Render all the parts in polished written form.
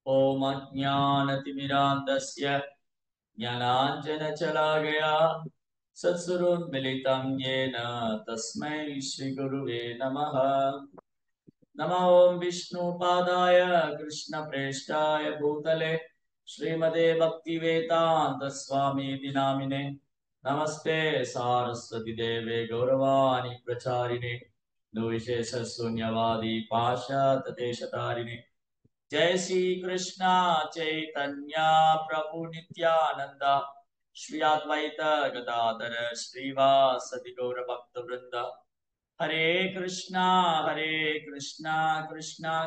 ओम अज्ञानतिमिरान्धस्य ज्ञानाञ्जनशलाकया सत्सुरोन्मिलितं येन तस्मै श्रीगुरुवे नमः। नमो ओं विष्णुपादाय कृष्णप्रेष्ठाय भूतले श्रीमते भक्तिवेदान्तस्वामीति नामिने नमस्ते सारस्वती देवे गौरवाणी प्रचारिणे निर्विशेषशून्यवादी पाश्चात्यदेशतारिणे। जय श्री कृष्णा चैतन्य प्रभु नित्यानंद श्री अद्वैत गदाधर श्रीवासदि गौर भक्त वृंद। हरे कृष्णा कृष्णा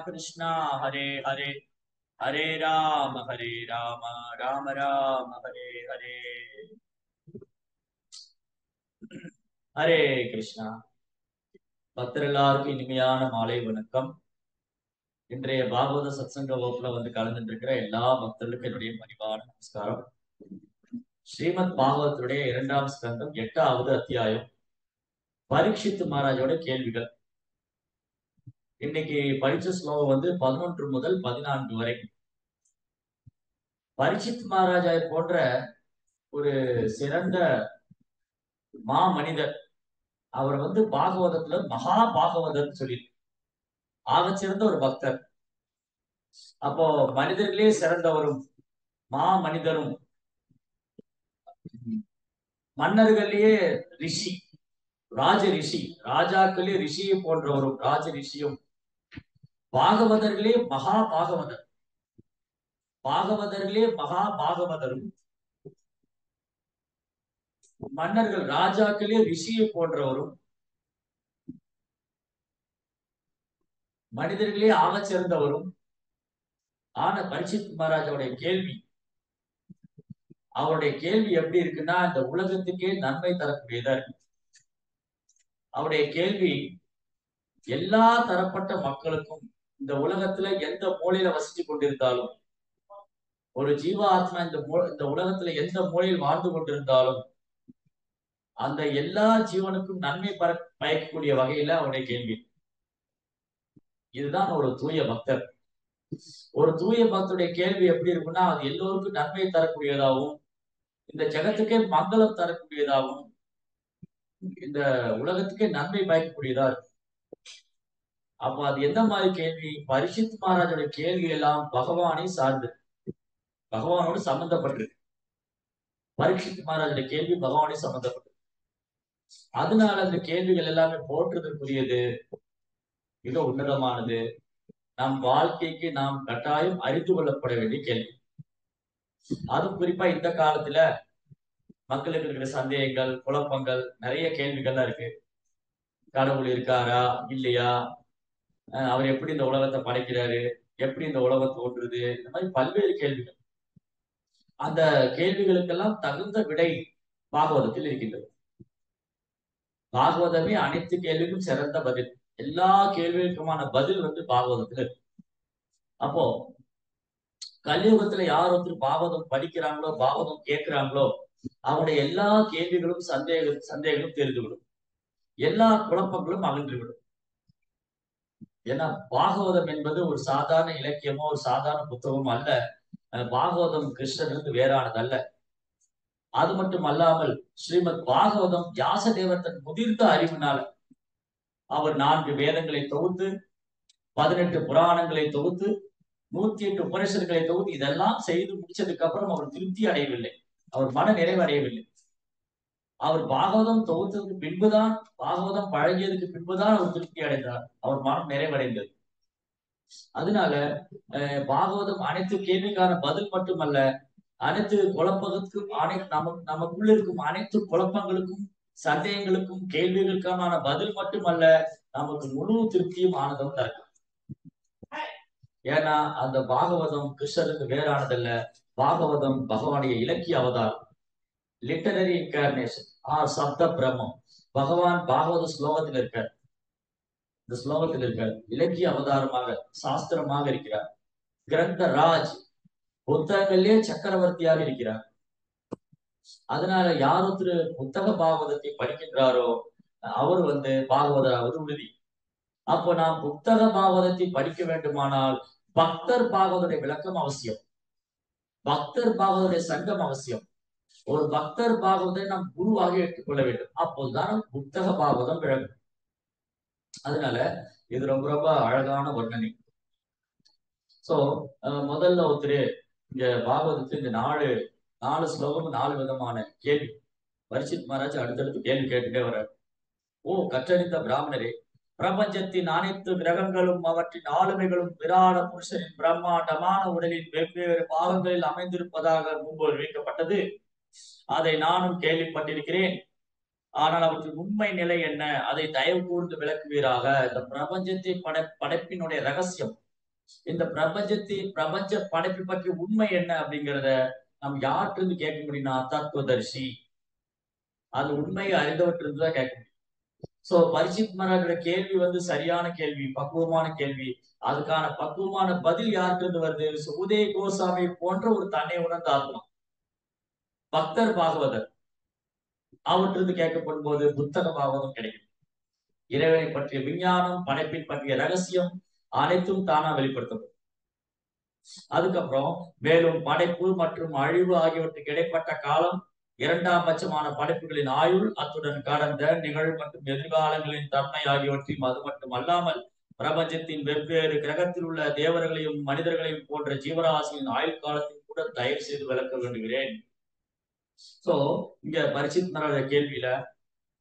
कृष्णा हरे हरे, हरे राम राम राम हरे हरे। हरे कृष्णा। பக்தர்களுக்கு இனிமையான மாலை வணக்கம். இன்றைய பாகவத சத்சங்க வகுப்புல கலந்துட்டு இருக்கிற எல்லா பக்தர்களுக்கும் என்னுடைய பணிவான நமஸ்காரம். ஸ்ரீமத் பாகவத்துடைய 2ஆம் ஸ்கந்தம் 8வது அத்தியாயம் பரீட்சித் மகாராஜோட கேள்விகள். இன்னைக்கு படிச்ச ஸ்லோகம் 11 முதல் 14 வரை. பரீட்சித் மகாராஜா போன்ற ஒரு சிறந்த மா மனிதர், அவர் பாகவதத்துல மகா பாகவதர் சொல்லி ஆக சிறந்த ஒரு பக்தர். அப்போ மனிதர்களே சிறந்தவரும் மா மனிதரும் மன்னர்களே ரிஷி, ராஜ ரிஷி, ராஜாக்களே ரிஷியை போன்றவரும் ராஜ ரிஷியும் பாகவதர்களே மகா பாகவதர், பாகவதர்களே மகா பாகவதரும் மன்னர்கள் ராஜாக்களே ரிஷியை போன்றவரும் மனிதர்களே ஆக சிறந்தவரும் ஆன பரீட்சித் மகாராஜாவுடைய கேள்வி, அவருடைய கேள்வி எப்படி இருக்குன்னா இந்த உலகத்துக்கே நன்மை தரக்கூடியதா இருக்கு. அவருடைய கேள்வி எல்லா தரப்பட்ட மக்களுக்கும் இந்த உலகத்துல எந்த மூலையில வசிச்சு கொண்டிருந்தாலும், ஒரு ஜீவாத்மா இந்த உலகத்துல எந்த மூலையில் வாழ்ந்து கொண்டிருந்தாலும் அந்த எல்லா ஜீவனுக்கும் நன்மை பயக்கக்கூடிய வகையில அவருடைய கேள்வி. இதுதான் ஒரு தூய பக்தர். ஒரு தூய பக்தருடைய கேள்வி எப்படி இருக்குன்னா அது எல்லோருக்கும் நன்மை தரக்கூடியதாகவும் இந்த ஜகத்துக்கே மங்களம் தரக்கூடியதாகவும் இந்த உலகத்துக்கே நன்மை பயக்கக்கூடியதா இருக்கு. அப்ப அது எந்த மாதிரி கேள்வி? பரீட்சித் மகாராஜோட கேள்வி எல்லாம் பகவானை சார்ந்து, பகவானோடு சம்பந்தப்பட்டிருக்கு. பரீட்சித் மகாராஜோட கேள்வி பகவானை சம்பந்தப்பட்டிருக்கு. அதனால அந்த கேள்விகள் எல்லாமே போற்றுதற்குரியது, மிக உன்னதமானது, நம் வாழ்க்கைக்கு நாம் கட்டாயம் அறிந்து கொள்ளப்பட வேண்டிய கேள்வி. அது குறிப்பா இந்த காலத்துல மக்களுக்கு இருக்கிற சந்தேகங்கள், குழப்பங்கள், நிறைய கேள்விகள்லாம் இருக்கு. கடவுள் இருக்காரா இல்லையா, அவர் எப்படி இந்த உலகத்தை படைக்கிறாரு, எப்படி இந்த உலகம் தோன்றுது, இந்த மாதிரி பல்வேறு கேள்விகள். அந்த கேள்விகளுக்கெல்லாம் தகுந்த விடை பாகவதத்தில் இருக்கின்றது. பாகவதமே அனைத்து கேள்விக்கும் சிறந்த பதில். எல்லா கேள்விகளுக்குமான பதில் பாகவதத்துல இருக்கு. அப்போ கலியுகத்துல யார் பாகவதம் படிக்கிறாங்களோ, பாகவதம் கேட்கிறாங்களோ, அவருடைய எல்லா கேள்விகளும் சந்தேகங்களும் தெரிந்துவிடும், எல்லா குழப்பங்களும் அகன்றுவிடும். ஏன்னா பாகவதம் என்பது ஒரு சாதாரண இலக்கியமோ ஒரு சாதாரண புத்தகமோ அல்ல. பாகவதம் கிருஷ்ணனிலிருந்து வேறானது அல்ல. அது மட்டும் அல்லாமல் ஸ்ரீமத் பாகவதம் வியாசதேவர் தன் முதிர்ந்த அறிவினால அவர் 4 வேதங்களை தொகுத்து, 18 புராணங்களை தொகுத்து, 108 உபனிஷத்துகளை தொகுத்து இதெல்லாம் செய்து முடிச்சதுக்கு அப்புறம் அவர் திருப்தி அடையவில்லை, அவர் மன நிறைவு அடையவில்லை. அவர் பாகவதம் தொகுத்ததுக்கு பின்புதான், பாகவதம் பழகியதுக்கு பின்புதான் அவர் திருப்தி அடைந்தார், அவர் மனம் நிறைவடைந்தது. அதனால பாகவதம் அனைத்து கேள்விக்கான பதில் மட்டுமல்ல, அனைத்து குழப்பத்துக்கும் நமக்குள்ள இருக்கும் அனைத்து குழப்பங்களுக்கும் சந்தேகங்களுக்கும் கேள்விகளுக்கான பதில் மட்டுமல்ல, நமக்கு முழு திருப்தியும் ஆனதும் தரும். ஏன்னா அந்த பாகவதம் கிருஷ்ணருக்கு வேறானதல்ல. பாகவதம் பகவானுடைய இலக்கிய அவதாரம், லிட்டரரி இன்கார்னேஷன் சப்த பிரம்மம். பகவான் பாகவத ஸ்லோகத்தில் இருக்கார், இந்த ஸ்லோகத்தில் இருக்கார், இலக்கிய அவதாரமாக சாஸ்திரமாக இருக்கிறார். கிரந்த ராஜ், புத்தகங்களிலே சக்கரவர்த்தியாக இருக்கிறார். அதனால யார் ஒருத்தர் புத்தக பாகவதத்தை படிக்கின்றாரோ அவர் பாகவதராவது உறுதி. அப்போ நாம் புத்தக பாகவதத்தை படிக்க வேண்டுமானால் பக்தர் பாகவதுடைய விளக்கம் அவசியம், பக்தர் பாகவதுடைய சங்கம் அவசியம். ஒரு பக்தர் பாகவதை நாம் குருவாக எடுத்துக்கொள்ள வேண்டும், அப்போதுதான் புத்தக பாகவதம் விளங்கும். அதனால இது ரொம்ப ரொம்ப அழகான வர்ணனை. சோ முதல்ல ஒருத்தர் இங்க பாகவதத்துக்கு இந்த நாலு ஸ்லோகம் 4 விதமான கேள்வி. பரீட்சித் மகாராஜ் அடுத்தடுத்து கேள்வி கேட்டுட்டே வர்றார். ஓ கற்றறிந்த பிராமணரே, பிரபஞ்சத்தின் அனைத்து கிரகங்களும் அவற்றின் ஆளுமைகளும் விராட புருஷனின் பிரம்மாண்டமான உடலின் வெவ்வேறு பாகங்களில் அமைந்திருப்பதாக முன்பு வைக்கப்பட்டது. அதை நானும் கேள்விப்பட்டிருக்கிறேன். ஆனால் அவற்றின் உண்மை நிலை என்ன, அதை தயவு கூர்ந்து விளக்குவீராக. இந்த பிரபஞ்சத்தின் படைப்பினுடைய ரகசியம், இந்த பிரபஞ்ச படைப்பு பற்றி உண்மை என்ன அப்படிங்கிறத நம்ம யார்கிட்ட கேட்க முடியும்னா தத்துவதர்சி, அது உண்மையை அறிந்தவற்றிலிருந்து தான் கேட்க முடியும். சோ பரீட்சித் மகாராஜோட கேள்வி சரியான கேள்வி, பக்குவமான கேள்வி. அதுக்கான பக்குவமான பதில் யார்கிட்ட வருது? உதய கோசாமி போன்ற ஒரு தன்னை உணர்ந்த ஆத்மா பக்தர் பாகவதர், அவற்றிலிருந்து கேட்கப்படும் போது புத்தக பாகவதம் கிடைக்கும். இறைவனை பற்றிய விஞ்ஞானம், படைப்பின் பற்றிய ரகசியம் அனைத்தும் தானா வெளிப்படுத்தப்படும். அதுக்கப்புறம் மேலும் படைப்பு மற்றும் அழிவு ஆகியவற்றுக்கு இடைப்பட்ட காலம், 2ஆம் பட்சமான படைப்புகளின் ஆயுள், அத்துடன் கடந்த நிகழ் மற்றும் எதிர்காலங்களின் தன்மை ஆகியவற்றையும், அது மட்டும் அல்லாமல் பிரபஞ்சத்தின் வெவ்வேறு கிரகத்தில் உள்ள தேவர்களையும் மனிதர்களையும் போன்ற ஜீவராசியின் ஆயுள் காலத்தையும் கூட தயவு செய்து விளக்க வேண்டுகிறேன். சோ இங்க பரீட்சித் மகாராஜ கேள்வியில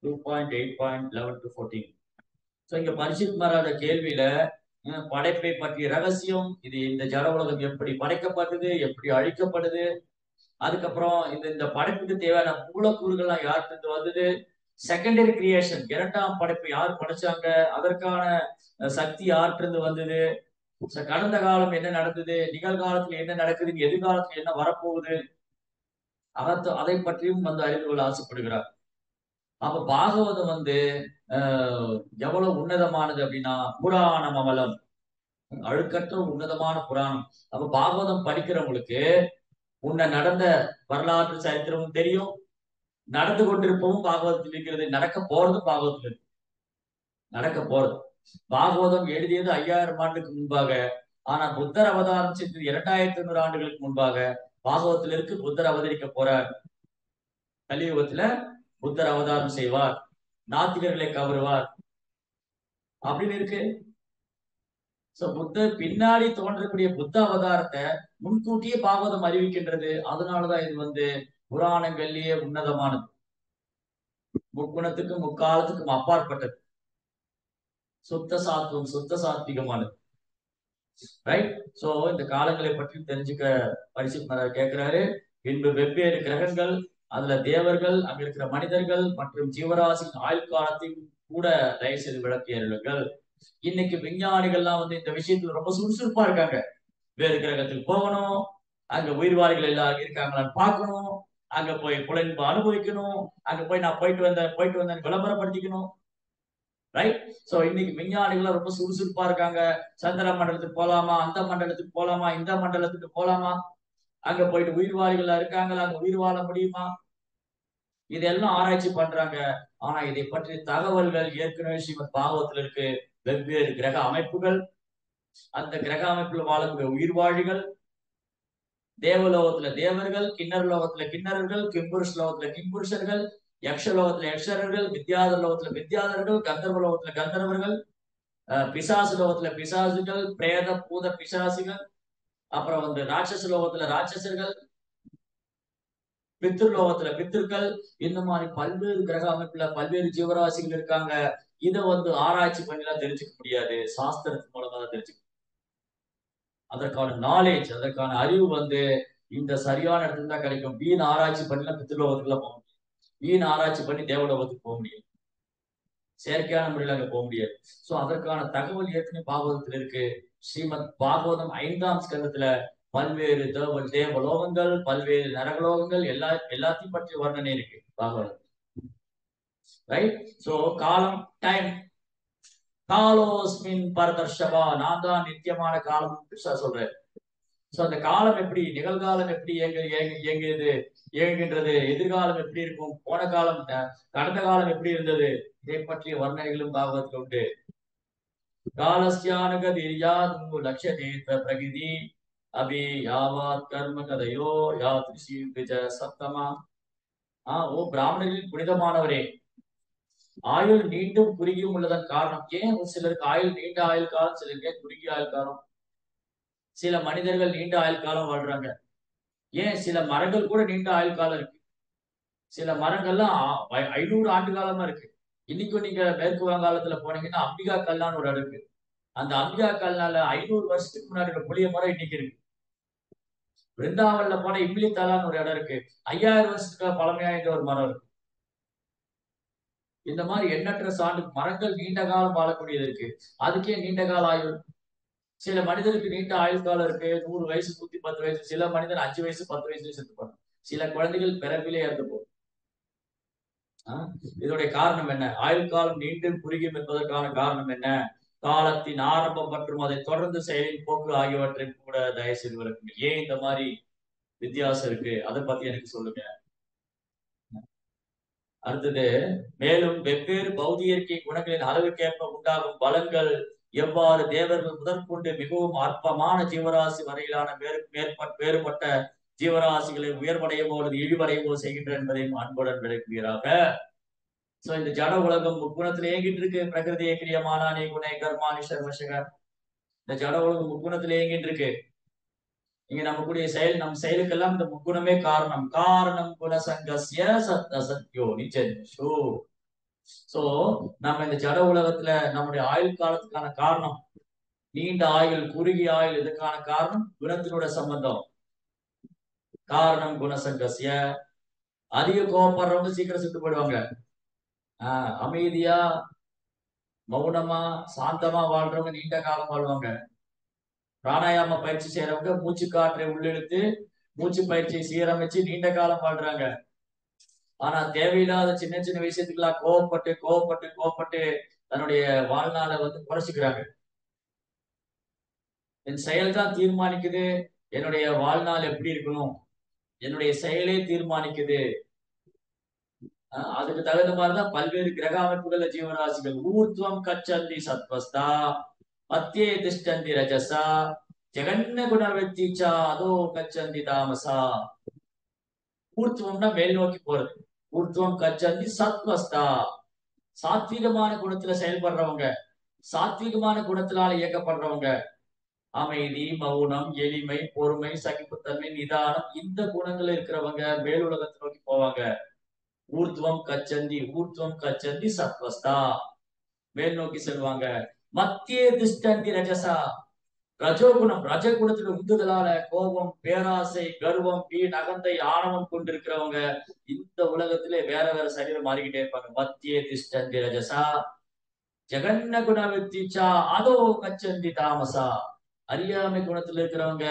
2.8.11 to 14. சோ இங்க பரீட்சித் மகாராஜ கேள்வியில படைப்பை பற்றிய ரகசியம், இது இந்த ஜட உலகம் எப்படி படைக்கப்பட்டது, எப்படி அழிக்கப்படுது, அதுக்கப்புறம் இந்த படைப்புக்கு தேவையான மூலக்கூறுகள்லாம் யார்கிட்ட வந்தது, செகண்டரி கிரியேஷன் 2ஆம் படைப்பு யார் படைச்சாங்க, அதற்கான சக்தி யார்கிட்ட வந்தது, கடந்த காலம் என்ன நடந்தது, நிகழ்காலத்துல என்ன நடக்குது, எதிர்காலத்துல என்ன வரப்போகுது, அதை பற்றியும் அறிந்து கொள்ள ஆசைப்படுகிறார். அப்ப பாகவதம் எவ்வளவு உன்னதமானது அப்படின்னா, புராணம் அமலம், அழுக்கற்ற உன்னதமான புராணம். அப்ப பாகவதம் படிக்கிறவங்களுக்கு உன்னை நடந்த வரலாற்று சரித்திரமும் தெரியும், நடந்து கொண்டிருப்பவும் பாகவதத்தில் இருக்கிறது, நடக்க போறதும் பாகவதத்தில் இருக்கு. நடக்க போறது பாகவதம் எழுதியது 5000 ஆண்டுக்கு முன்பாக, ஆனா புத்தர் அவதாரம் செய்தது 2500 ஆண்டுகளுக்கு முன்பாக. பாகவத்தில் இருக்கு புத்தர் அவதரிக்க போறார், கலியுகத்துல புத்தர் அவதாரம் செய்வார், நாத்திகர்களை கவருவார் அப்படின்னு இருக்கு. புத்தர் பின்னாடி தோன்றக்கூடிய புத்த அவதாரத்தை முன்கூட்டியே பாகவதம் அறிவிக்கின்றது. அதனாலதான் இது புராணங்கள்லயே உன்னதமானது, முக்குணத்துக்கும் முக்காலத்துக்கும் அப்பாற்பட்டது, சுத்த சாத்துவம், சுத்த சாத்விகமானது. ரைட். சோ இந்த காலங்களை பற்றி தெரிஞ்சுக்க பரீட்சித் மகாராஜ் கேட்கிறாரு. பின்பு வெவ்வேறு கிரகங்கள், அதுல தேவர்கள், அங்க இருக்கிற மனிதர்கள் மற்றும் ஜீவராசியின் ஆயுள் காலத்தையும் கூட தயவு செய்து விளக்கியர்கள். இன்னைக்கு விஞ்ஞானிகள்லாம் இந்த விஷயத்துல ரொம்ப சுறுசுறுப்பா இருக்காங்க. வேறு கிரகத்துக்கு போகணும், அங்க உயிர்வாளிகள் எல்லாம் இருக்காங்களான்னு பார்க்கணும், அங்க போய் புலன்பு அனுபவிக்கணும், அங்க போய் நான் போயிட்டு வந்தேன் விளம்பரப்படுத்திக்கணும். ரைட். சோ இன்னைக்கு விஞ்ஞானிகள் ரொம்ப சுறுசுறுப்பா இருக்காங்க. சந்திர மண்டலத்துக்கு போலாமா, அந்த மண்டலத்துக்கு போலாமா, இந்த மண்டலத்துக்கு போலாமா, அங்க போயிட்டு உயிர்வாளிகள் இருக்காங்களா, அங்க உயிர் வாழ முடியுமா, இதெல்லாம் ஆராய்ச்சி பண்றாங்க. ஆனா இதை பற்றி தகவல்கள் ஏற்கனவே ஸ்ரீமத் பாகவத்தில் இருக்கு. வெவ்வேறு கிரக அமைப்புகள், அந்த கிரக அமைப்புல வாழக்கூடிய உயிர்வாழிகள், தேவலோகத்துல தேவர்கள், கிண்ணற லோகத்துல கிண்ணறர்கள், கிம்புருஷ லோகத்துல கிம்புருஷர்கள், யக்ஷலோகத்துல யக்ஷரர்கள், வித்யாதர லோகத்துல வித்யாதரர்கள், கந்தர்வ லோகத்துல கந்தர்வர்கள், பிசாசு லோகத்துல பிசாசுகள், பிரேத பூத பிசாசுகள், அப்புறம் ராட்சச லோகத்துல ராட்சசர்கள், பித்ருலோகத்துல பித்ருக்கள், இந்த மாதிரி பல்வேறு கிரக அமைப்புல பல்வேறு ஜீவராசிகள் இருக்காங்க. இதை ஆராய்ச்சி பண்ணிலாம் தெரிஞ்சுக்க முடியாது, சாஸ்திரத்தின் மூலமா தான் தெரிஞ்சுக்க. அதற்கான நாலேஜ், அதற்கான அறிவு இந்த சரியான இடத்துல தான் கிடைக்கும். வீண் ஆராய்ச்சி பண்ணி பித்ருலோகத்துக்குள்ள போக முடியும், வீண் ஆராய்ச்சி பண்ணி தேவலோகத்துக்கு போக முடியும், செயற்கையான முறையில் அங்க போக முடியாது. சோ அதற்கான தகவல் ஏற்கனவே பாகவதத்தில் இருக்கு. ஸ்ரீமத் பாகவதம் 5ஆம் ஸ்கந்தத்துல பல்வேறு தேவலோகங்கள், பல்வேறு நரகலோகங்கள் எல்லாத்தையும் பற்றி வர்ணனை இருக்கு பாகவதம். ரைட். சோ காலம், டைம், காலோஸ்மின் பரதர்ஷபா, நான் தான் நித்தியமான காலம் சொல்றேன். சோ அந்த காலம் எப்படி, நிகழ்காலம் எப்படி இயங்குகின்றது, எதிர்காலம் எப்படி இருக்கும், போன காலம் கடந்த காலம் எப்படி இருந்தது, இதை பற்றிய வர்ணனைகளும் பாகவதத்தில் உண்டு. காலஸ்யானுகதீர்யாது லட்சதேத பிரகிதி அபி யாவாத் கர்ம கதையோ யாத்ரிஷி விஜ சப்தமா. ஓ பிராமணர்களின் புனிதமானவரே, ஆயுள் நீண்டும் குறுகியும் உள்ளதன் காரணம் ஏன்? ஒரு சிலருக்கு ஆயுள் நீண்ட ஆயுள் காலம், சிலருக்கு குறுகிய ஆயுள் காலம். சில மனிதர்கள் நீண்ட ஆயுள் காலம் வாழ்றாங்க. ஏன் சில மரங்கள் கூட நீண்ட ஆயுள் காலம் இருக்கு. சில மரங்கள்லாம் 500 ஆண்டு காலமா இருக்கு. இன்னைக்கும் நீங்க மேற்கு வங்காளத்துல போனீங்கன்னா அம்பிகா கல்லான்னு ஒரு இடம் இருக்கு. அந்த அம்பிகா கல்லால 500 வருஷத்துக்கு முன்னாடி புளிய மரம் இன்னைக்கு இருக்கு. பிருந்தாவன்ல போன இம்லி தலான்னு ஒரு இடம் இருக்கு. 5000 வருஷத்துக்கு பழமையாயிட்ட ஒரு மரம் இருக்கு. இந்த மாதிரி எண்ணற்ற சான்று மரங்கள் நீண்ட காலம் வாழக்கூடியது இருக்கு. அதுக்கே நீண்ட கால ஆயுள். சில மனிதருக்கு நீண்ட ஆயுள் காலம் இருக்கு. 100 வயசு 110 வயசு. சில மனிதர் 5 வயசு 10 வயசுல செத்து போறாங்க. சில குழந்தைகள் பிறப்பிலே இறந்து போகும். இதோடைய காரணம் என்ன? ஆயுள் காலம் நீண்டும் குறுகியும் என்பதற்கான காரணம் என்ன? காலத்தின் ஆரம்பம் மற்றும் அதை தொடர்ந்து செயலின் போக்கு ஆகியவற்றை கூட தயவு செய்து விளக்குங்க. ஏன் இந்த மாதிரி வித்தியாசம் இருக்கு? அதை பத்தி எனக்கு சொல்லுங்க. அடுத்தது, மேலும் வெவ்வேறு பௌதிக குணங்களின் அளவுக்கேற்ப உண்டாகும் பலன்கள் எவ்வாறு தேவர்கள் முதற்கொண்டு மிகவும் அற்பமான ஜீவராசி வரையிலான வேறுபட்ட ஜீவராசிகளை உயர்வடையவோ அல்லது இழிவடையவோ செய்கின்ற என்பதையும் அன்புடன் விளக்குகிறாங்க. சோ இந்த ஜட உலகம் முக்குணத்துல இயங்கிட்டு இருக்கு. பிரகிருதி கிரியமானா நீ குணை கர்மானி சர்வசகர். இந்த ஜட உலகம் முக்குணத்துல இயங்கிட்டு இருக்கு. இங்க நமக்குடைய செயல், நம் செயலுக்கெல்லாம் இந்த முக்குணமே காரணம். காரணம் குணசங்கஸ்ய சத்த சத்யோ நிஜன்ஷோ. சோ நம்ம இந்த ஜட உலகத்துல நம்முடைய ஆயுள் காலத்துக்கான காரணம், நீண்ட ஆயுள் குறுகிய ஆயுள், இதுக்கான காரணம் குணத்தினோட சம்பந்தம். காரணம் குணசங்கஸ்ய. அதிக கோபப்படுறவங்க சீக்கிரம் செத்து போயிடுவாங்க. அமைதியா மௌனமா சாந்தமா வாழ்றவங்க நீண்ட காலம் வாழ்வாங்க. பிராணாயாம பயிற்சி செய்யறவங்க மூச்சு காற்றை உள்ளெடுத்து மூச்சு பயிற்சியை சீரமைச்சு நீண்ட காலம் வாழ்றாங்க. ஆனா தேவையில்லாத சின்ன சின்ன விஷயத்துக்கெல்லாம் கோவப்பட்டு கோவப்பட்டு கோவப்பட்டு தன்னுடைய வாழ்நாளை குறைச்சிக்கிறாங்க. என் செயல் தான் தீர்மானிக்குது என்னுடைய வாழ்நாள் எப்படி இருக்கணும். என்னுடைய செயலே தீர்மானிக்குது. அதுக்கு தகுந்த மாதிரிதான் பல்வேறு கிரக அமைப்புகள்ல ஜீவராசிகள். ஊர்துவம் கச்சந்தி சத்வஸ்தா மத்தியே திஷ்டந்தி ரஜசா ஜெகன்ன குணவெத்திச்சா அதோ கச்சந்தி தாமசா. ஊர்த்துவம்னா மேல் நோக்கி போறது. ஊர்த்துவம் கச்சந்தி சத்வஸ்தா, சாத்வீகமான குணத்துல செயல்படுறவங்க, சாத்வீகமான குணத்தினால இயக்கப்படுறவங்க. அமைதி, மௌனம், எளிமை, பொறுமை, சகிப்புத்தன்மை, நிதானம், இந்த குணங்கள் இருக்கிறவங்க மேல் உலகத்தை நோக்கி போவாங்க. ஊர்த்துவம் கச்சந்தி, ஊர்த்துவம் கச்சந்தி சத்வஸ்தா, மேல் நோக்கி செல்வாங்க. மத்திய திஷ்டந்தி ரஜசா, ரஜோகுணம், ரஜகுணத்துல உந்துதலால கோபம், பேராசை, கர்வம், வீண் அகந்தை, ஆணவம் கொண்டிருக்கிறவங்க இந்த உலகத்திலே வேற வேற சரீரம் மாறிக்கிட்டே இருப்பாங்க. மத்திய திஷ்டந்தி ரஜசா ஜெகன்ன குணவெத்திச்சா அதோ கச்சந்தி தாமசா. அறியாமை குணத்துல இருக்கிறவங்க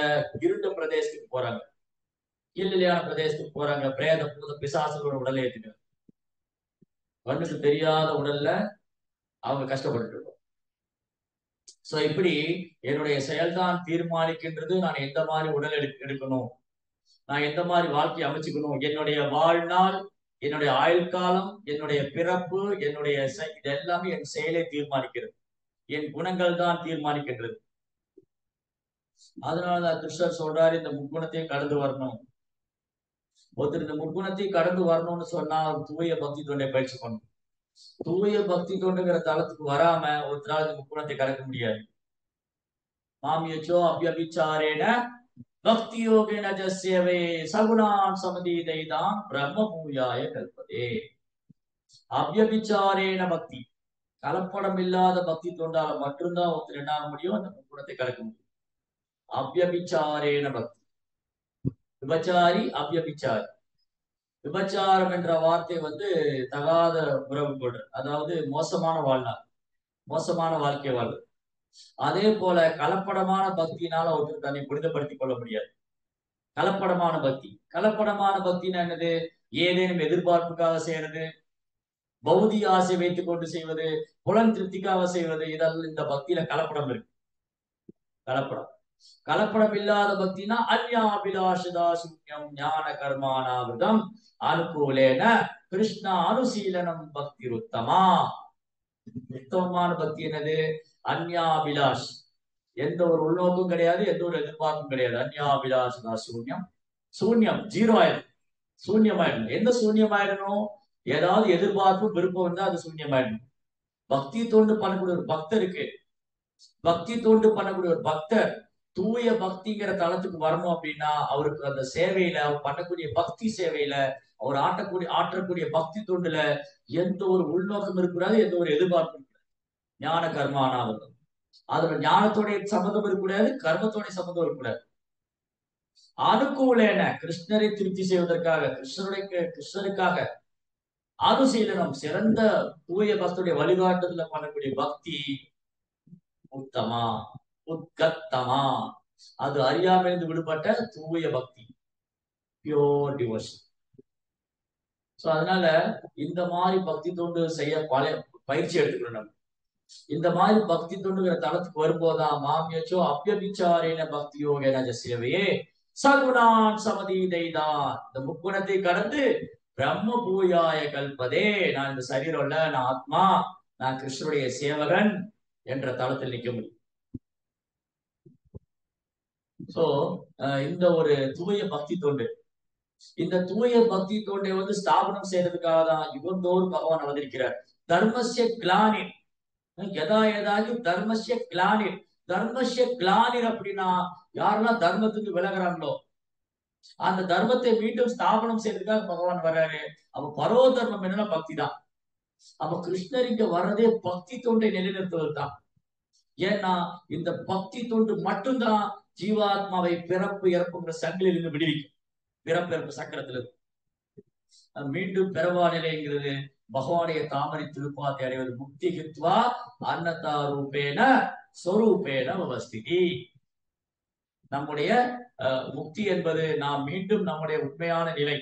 இருண்ட பிரதேசத்துக்கு போறாங்க, கீழ்நிலையான பிரதேசத்துக்கு போறாங்க. பிரேத பூத பிசாசுகளோட உடலை ஏற்றிட்டு கண்ணுக்கு தெரியாத உடல்ல அவங்க கஷ்டப்பட்டு இருக்கோம். சோ இப்படி என்னுடைய செயல்தான் தீர்மானிக்கின்றது நான் எந்த மாதிரி உடல் எடுக்கணும், நான் எந்த மாதிரி வாழ்க்கை அமைச்சுக்கணும். என்னுடைய வாழ்நாள், என்னுடைய ஆயுள் காலம், என்னுடைய பிறப்பு, என்னுடைய இது எல்லாமே என் செயலை தீர்மானிக்கிறது. என் குணங்கள் தான் தீர்மானிக்கின்றது. அதனாலதான் கிருஷ்ணர் சொல்றாரு, இந்த முக்குணத்தையும் கடந்து வரணும். ஒருத்தர் இந்த முக்குணத்தையும் கடந்து வரணும்னு சொன்னா அவர் தூய பக்தி தொண்டை பயிற்சி பண்ணணும். தூய பக்தி தொண்டுங்கிற தளத்துக்கு வராம ஒருத்தரால் இந்த முக்குணத்தை கடக்க முடியாது. மாமியச்சோ அபியபிச்சாரேன பக்தி யோகேன ஜஸ்யவே சகுணான் சமதீதைதான் பிரம்ம பூயாய கல்பதே. அபியபிச்சாரேன பக்தி, கலப்படம் இல்லாத பக்தி தொண்டால மட்டும்தான் ஒருத்தர் என்ன ஆக முடியும், அந்த முக்குணத்தை கடக்க முடியும். அபியபிச்சாரேன பக்தி, விபச்சாரி அபியபிச்சாரி. விபச்சாரம் என்ற வார்த்தை தகாத உறவு கொள்ற, அதாவது மோசமான வாழ்நாள், மோசமான வாழ்க்கை வாழ்வு. அதே போல கலப்படமான பக்தியினால ஒருத்தர் தன்னை புனிதப்படுத்திக் கொள்ள முடியாது. கலப்படமான பக்தி, கலப்படமான பக்தினா என்னது? ஏதேனும் எதிர்பார்ப்புக்காக செய்யறது, பௌதிக ஆசை வைத்துக் கொண்டு செய்வது, புலன் திருப்திக்காக செய்வது, இதெல்லாம் இந்த பக்தியில கலப்படம் இருக்கு. கலப்படம். கலப்படம் இல்லாத பக்தினா அந்யாபிலாஷதா சூன்யம் ஞான கர்மானாவிரதம் அனுகூலேன கிருஷ்ண அனுசீலனம் பக்தி உத்தமா. உத்தமமான பக்தி என்னது? அந்யாபிலாஷ், எந்த ஒரு உள்நோக்கும் கிடையாது, எந்த ஒரு எதிர்பார்ப்பும் கிடையாது. அந்யாபிலாஷ் சூன்யம், சூன்யம் ஜீரோ ஆயிடும், சூன்யமாயிடணும். எந்த சூன்யமாயிடணும்? ஏதாவது எதிர்பார்ப்பு விருப்பம் இருந்தா அது சூன்யமாயிடணும். பக்தி தொண்டு பண்ணக்கூடிய ஒரு பக்தருக்கு, பக்தி தொண்டு பண்ணக்கூடிய ஒரு பக்தர் தூய பக்திங்கிற தளத்துக்கு வரணும் அப்படின்னா, அவருக்கு அந்த சேவையில, அவர் பண்ணக்கூடிய பக்தி சேவையில, அவர் ஆற்றக்கூடிய பக்தி தொண்டுல எந்த ஒரு உள்நோக்கம் இருக்கக்கூடாது, எந்த ஒரு எதிர்பார்ப்பும் இருக்கக்கூடாது. ஞான கர்மானாவது, அதுல ஞானத்தோடைய சம்மந்தம் இருக்கக்கூடாது, கர்மத்தோடைய சம்மந்தம் இருக்கக்கூடாது. அனுகூலேன, கிருஷ்ணரை திருப்தி செய்வதற்காக, கிருஷ்ணருக்காக அனுசீலனம், சிறந்த தூய பக்தருடைய வழிகாட்டுதல பண்ணக்கூடிய பக்தி உத்தமா, உத்கத்தமா, அது அறியாமையிலிருந்து விடுபட்ட தூய பக்தி, பியோர் டிவோஷன். சோ அதனால இந்த மாதிரி பக்தி தொண்டு செய்ய பயிற்சி எடுத்துக்கணும் நம்ம. இந்த மாதிரி பக்தி தொண்டுங்கிற தளத்துக்கு வரும்போதான் மாமியச்சோ அப்பியபிச்சாரின பக்தி யோகேன சேவையே சகுணான் சமதீதைதான், இந்த முக்குணத்தை கடந்து பிரம்ம பூயாய கல்பதே, நான் இந்த சரீரம் இல்ல, நான் ஆத்மா, நான் கிருஷ்ணருடைய சேவகன் என்ற தளத்தில் நிற்க முடியும். சோ இந்த ஒரு தூய பக்தி தொண்டு, இந்த தூய பக்தி தொண்டை ஸ்தாபனம் செய்யறதுக்காக தான் யுகந்தோறும் பகவான் அவதரிக்கிறார். தர்மஸ்ய கிளானிர், எதா ஏதாகி தர்மஸ்ய கிளானிர், தர்மஸ்ய கிளானிர் அப்படின்னா யாரெல்லாம் தர்மத்துக்கு விலகிறாங்களோ அந்த தர்மத்தை மீண்டும் ஸ்தாபனம் செய்யறதுக்காக பகவான் வர்றாரு. அப்ப பரோ தர்மம் என்னன்னா பக்தி தான். அப்ப கிருஷ்ணர் இங்க வர்றதே பக்தி தொண்டை நிலைநிறுத்துவது தான். ஏன்னா இந்த பக்தி தொண்டு மட்டும்தான் ஜீவாத்மாவை பிறப்பு இறப்புங்கிற சங்கிலில் இருந்து விடுவிக்கும். பிறப்பிறப்பு சக்கரத்திலிருந்து மீண்டும் பெறவா நிலைங்கிறது பகவானுடைய தாமரை திருப்பாத்தை அடைவது. முக்தி கித்வா அன்னதா ரூபேன சொரூபேன அவஸ்திதி. நம்முடைய முக்தி என்பது நாம் மீண்டும் நம்முடைய உண்மையான நிலை,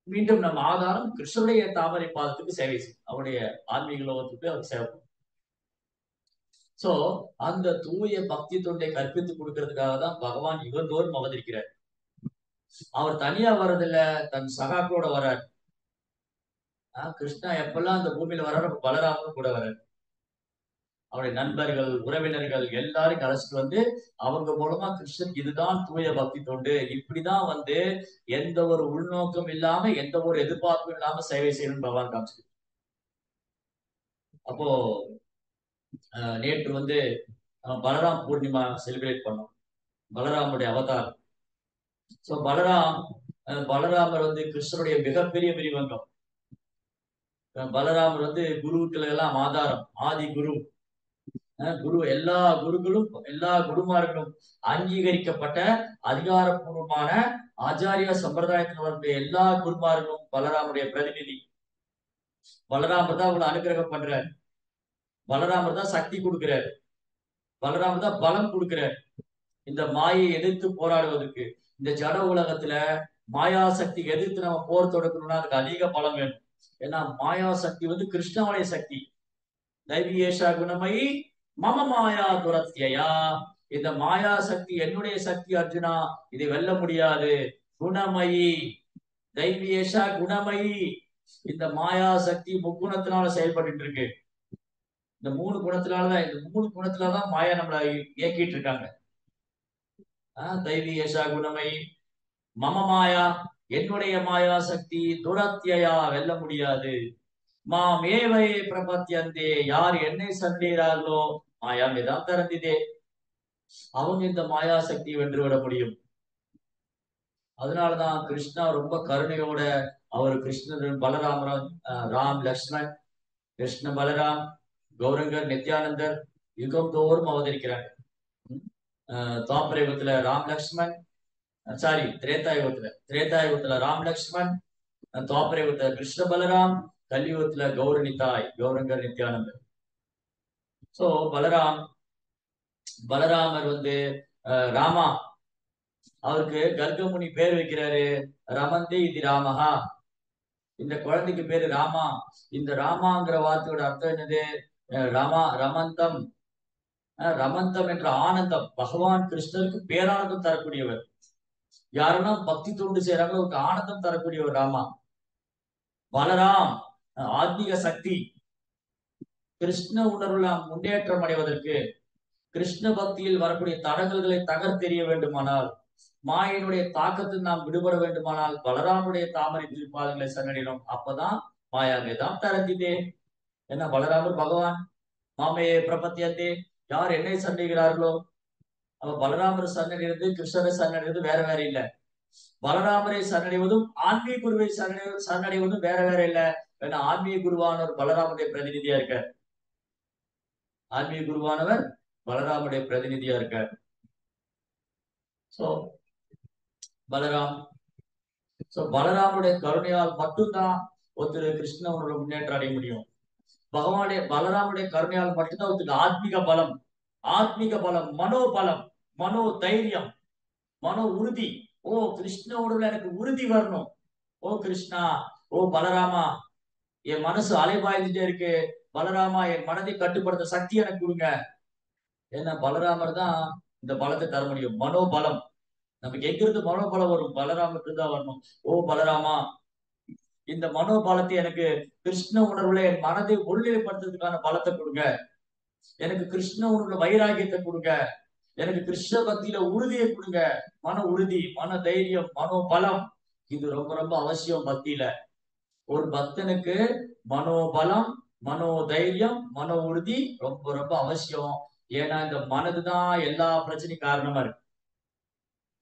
மீண்டும் நம் ஆதாரம் கிருஷ்ணனுடைய தாமரை பாதத்துக்கு சேவை செய்யும், அவருடைய ஆன்மீக லோகத்துக்கு அவர் சேவை. சோ அந்த தூய பக்தி தொண்டை கற்பித்து கொடுக்கறதுக்காக தான் பகவான் யுகந்தோறும் அவதரிக்கிறார். அவர் தனியா வர்றதில்ல, தன் சகாக்களோட வர்றார். கிருஷ்ணா எப்பெல்லாம் அந்த பூமியில வர்றாரு, பலராமனும் கூட வர்றாரு. அவருடைய நண்பர்கள், உறவினர்கள் எல்லாரும் அழைச்சிட்டு அவங்க மூலமா கிருஷ்ணன் இதுதான் தூய பக்தி தொண்டு, இப்படிதான் எந்த ஒரு உள்நோக்கம் இல்லாம, எந்த ஒரு எதிர்பார்ப்பும் இல்லாம சேவை செய்யணும் பகவான் காமிச்சு. அப்போ நேற்று பலராம் பூர்ணிமா செலிப்ரேட் பண்ணோம், பலராமுடைய அவதாரம். சோ பலராமர் கிருஷ்ணனுடைய மிகப்பெரிய பிரிவங்கம். பலராமர் குருக்கள் எல்லாம் ஆதாரம், ஆதி குரு. குரு எல்லா குருக்களும், எல்லா குருமார்களும் அங்கீகரிக்கப்பட்ட அதிகாரப்பூர்வமான ஆச்சாரிய சம்பிரதாயத்தில் வரக்கூடிய எல்லா குருமார்களும் பலராமுடைய பிரதிநிதி. பலராமர் தான் உங்களை அனுகிரகம் பண்றாரு, பலராமர் தான் சக்தி கொடுக்கிறார், பலராமர் தான் பலம் கொடுக்கிறார் இந்த மாயை எதிர்த்து போராடுவதற்கு. இந்த ஜட உலகத்துல மாயா சக்தி எதிர்த்து நம்ம போர் தொடக்கணும்னா அதுக்கு அதிக பலம் வேணும். ஏன்னா மாயா சக்தி கிருஷ்ணாவுடைய சக்தி. தைவியேஷா குணமயி மம மாயா துரத்தியா, இந்த மாயா சக்தி என்னுடைய சக்தி அர்ஜுனா, இதை வெல்ல முடியாது. குணமயி, தைவியேஷா குணமயி, இந்த மாயா சக்தி முக்குணத்தினால செயல்பட்டு இருக்கு. இந்த மூணு குணத்தினாலதான் மாயா நம்மளை இயக்கிட்டு இருக்காங்க. தைவியேஷா குணமயி மம மாயா, என்னுடைய மாயா சக்தி துரத்தியா, வெல்ல முடியாது. மாமேவை பிரபத்தியந்தே, யார் என்னை சந்தேகிறார்களோ மாயா மேதான் திறந்திதே, அவங்க இந்த மாயா சக்தியை வென்றுவிட முடியும். அதனாலதான் கிருஷ்ணா ரொம்ப கருணையோட அவர் கிருஷ்ணன் பலராமன், ராம் லக்ஷ்மண், கிருஷ்ண பலராம், கௌரங்கர், நித்யானந்தர் யுகம் தோறும் அவதரிக்கிறாங்க. தாப்பரயுகத்துல ராம் லக்ஷ்மண், சாரி திரேதாயுகத்துல ராம் லக்ஷ்மண், துவாபரயுகத்துல கிருஷ்ண பலராம், கலியுகத்துல கௌரணிதாய், கௌரங்கர், நித்யானந்தர். சோ பலராமர் ராமா, அவருக்கு கர்கமுனி பேர் வைக்கிறாரு, ரமந்தே இது ராமஹா, இந்த குழந்தைக்கு பேரு ராமா. இந்த ராமாங்கிற வார்த்தையோட அர்த்தம் என்னது? ரமந்தம். ரமந்தம் என்ற ஆனந்தம், பகவான் கிருஷ்ணருக்கு பேரானந்தம் தரக்கூடியவர். யாரெல்லாம் பக்தி தொண்டு செய்யறாங்களோ அவருக்கு ஆனந்தம் தரக்கூடியவர் ராமா. பலராம் ஆத்மீக சக்தி, கிருஷ்ண உணர்வுல முன்னேற்றம் அடைவதற்கு, கிருஷ்ண பக்தியில் வரக்கூடிய தடங்கல்களை தகர்த்தெறிய வேண்டுமானால், மாயினுடைய தாக்கத்தில் நாம் விடுபட வேண்டுமானால் பலராமுடைய தாமரை திருப்பாதங்களை சன்னடினோம். அப்பதான் மாயாவேதாம் தரந்திதே. என்ன பலராமர் பகவான் மாமையே பிரபத்தியந்தே, யார் என்னை சண்டைகிறார்களோ, அப்ப பலராமர் சன்னடிறது கிருஷ்ணரை சன்னடிறது வேற வேற இல்ல. பலராமரை சரணடைவதும் ஆன்மீக குருவை சரணடைவதும் வேற வேற இல்ல. ஏன்னா ஆன்மீக குருவானவர் பலராமருடைய பிரதிநிதியா இருக்கார். ஆன்மீக குருவானவர் பலராமருடைய பிரதிநிதியா இருக்கார். சோ பலராம் பலராமுடைய கருணையால் மட்டும்தான் ஒருத்தர் கிருஷ்ணனோட முன்னேற்றம் அடைய முடியும். பகவானுடைய பலராமுடைய கருணையால் மட்டும்தான் ஒருத்தர் ஆத்மீக பலம், ஆத்மீக பலம், மனோபலம், மனோ தைரியம், மனோ உறுதி. ஓ கிருஷ்ணோட எனக்கு உறுதி வரணும். ஓ கிருஷ்ணா, ஓ பலராமா, என் மனசு அலைபாய்ந்துட்டே இருக்கு, பலராமா என் மனதை கட்டுப்படுத்த சக்தி எனக்கு கொடுங்க. ஏன்னா பலராமர் தான் இந்த பலத்தை தர முடியும். மனோபலம் நமக்கு எங்கிருந்து மனோபலம் வரும்? பலராமருக்கு தான் வரணும். ஓ பலராமா, இந்த மனோபலத்தை எனக்கு கிருஷ்ண உணர்வுல என் மனதை ஒருநிலைப்படுத்துறதுக்கான பலத்தை கொடுங்க. எனக்கு கிருஷ்ண உணர்வுல வைராகியத்தை கொடுங்க. எனக்கு கிருஷ்ண பக்தியில உறுதியை கொடுங்க. மன உறுதி, மன தைரியம், மனோபலம், இது ரொம்ப ரொம்ப அவசியம் பக்தியில. ஒரு பக்தனுக்கு மனோபலம், மனோ தைரியம், மன உறுதி ரொம்ப ரொம்ப அவசியம். ஏன்னா இந்த மனதுதான் எல்லா பிரச்சனையும் காரணமா இருக்கு.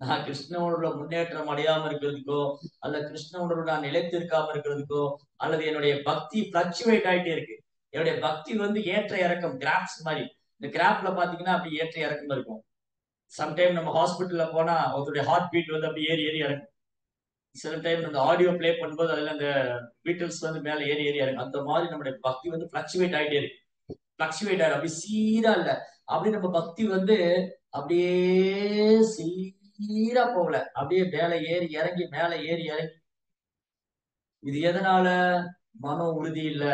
நான் கிருஷ்ண உணர்வுல முன்னேற்றம் அடையாம இருக்கிறதுக்கோ, அல்ல கிருஷ்ண உணர்வு நான் நிலைத்திருக்காம இருக்கிறதுக்கோ, அல்லது என்னுடைய பக்தி பிளக்சுவேட் ஆயிட்டே இருக்கு. என்னுடைய பக்தி ஏற்ற இறக்கம், கிராப்ஸ் மாதிரி. இந்த கிராப்ல பாத்தீங்கன்னா அப்படி ஏற்ற இறக்கம் இருக்கும். சம்டைம் நம்ம ஹாஸ்பிட்டல்ல போனா அவருடைய ஹார்ட் பீட் அப்படி ஏறி ஏறி இறக்கும். சில டைம் அந்த ஆடியோ பிளே பண்ணும்போது அதுல அந்த பீட்டில்ஸ் மேல ஏறி ஏறி இறங்கும். அந்த மாதிரி நம்மளுடைய பக்தி பிளக்சுவேட் ஆயிட்டே இருக்கு. பிளக்சுவேட் ஆயிடும், அப்படி சீரா இல்ல. அப்படி நம்ம பக்தி அப்படியே சீரா போகல, அப்படியே மேல ஏறி இறங்கி மேல ஏறி இறங்கி. இது எதனால? மனோ உறுதி இல்ல,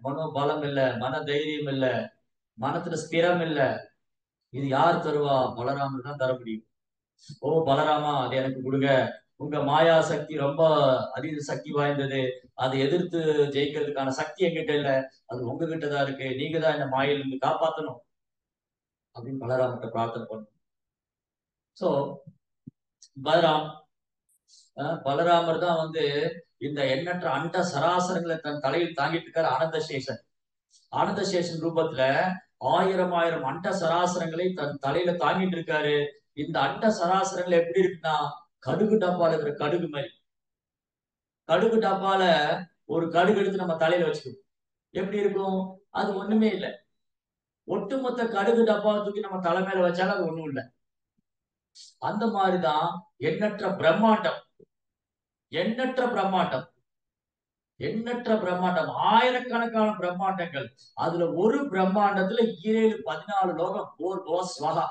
மனோ பலம் இல்ல, மன தைரியம் இல்ல, மனத்துல ஸ்திரம் இல்ல. இது யார் தருவா? பலராமர் தான் தர முடியும். ஓ பலராமா, அது எனக்கு கொடுங்க. உங்க மாயா சக்தி ரொம்ப அதீத சக்தி வாய்ந்தது. அதை எதிர்த்து ஜெயிக்கிறதுக்கான சக்தி என்கிட்ட இல்ல, அது உங்ககிட்ட தான் இருக்கு. நீங்க தான் இந்த மாயில இருந்து காப்பாத்தணும் அப்படின்னு பலராமர்கிட்ட பிரார்த்தனை பண்ணும். சோ பலராம் பலராமர் தான் இந்த எண்ணற்ற அண்ட சராசரங்களை தன் தலையில் தாங்கிட்டு இருக்காரு. ஆனந்த சேஷன், ஆனந்த சேஷன் ரூபத்துல ஆயிரம் ஆயிரம் அண்ட சராசரங்களை தன் தலையில தாங்கிட்டு இருக்காரு. இந்த அண்ட சராசரங்கள் எப்படி இருக்குன்னா, கடுகு டப்பால இருக்கிற கடுகு மாதிரி. கடுகு டப்பால ஒரு கடுகு எடுத்து நம்ம தலையில வச்சுக்கணும், எப்படி இருக்கும்? அது ஒண்ணுமே இல்லை. ஒட்டுமொத்த கடுகு டப்பாவை தூக்கி நம்ம தலை மேல வச்சாலும் அது ஒண்ணும் இல்லை. அந்த மாதிரிதான் எண்ணற்ற பிரம்மாண்டம், எண்ணற்ற பிரம்மாண்டம், எண்ணற்ற பிரம்மாண்டம், ஆயிரக்கணக்கான பிரம்மாண்டங்கள். அதுல ஒரு பிரம்மாண்டத்துல 14 லோகம். போர் போஸ் வகா,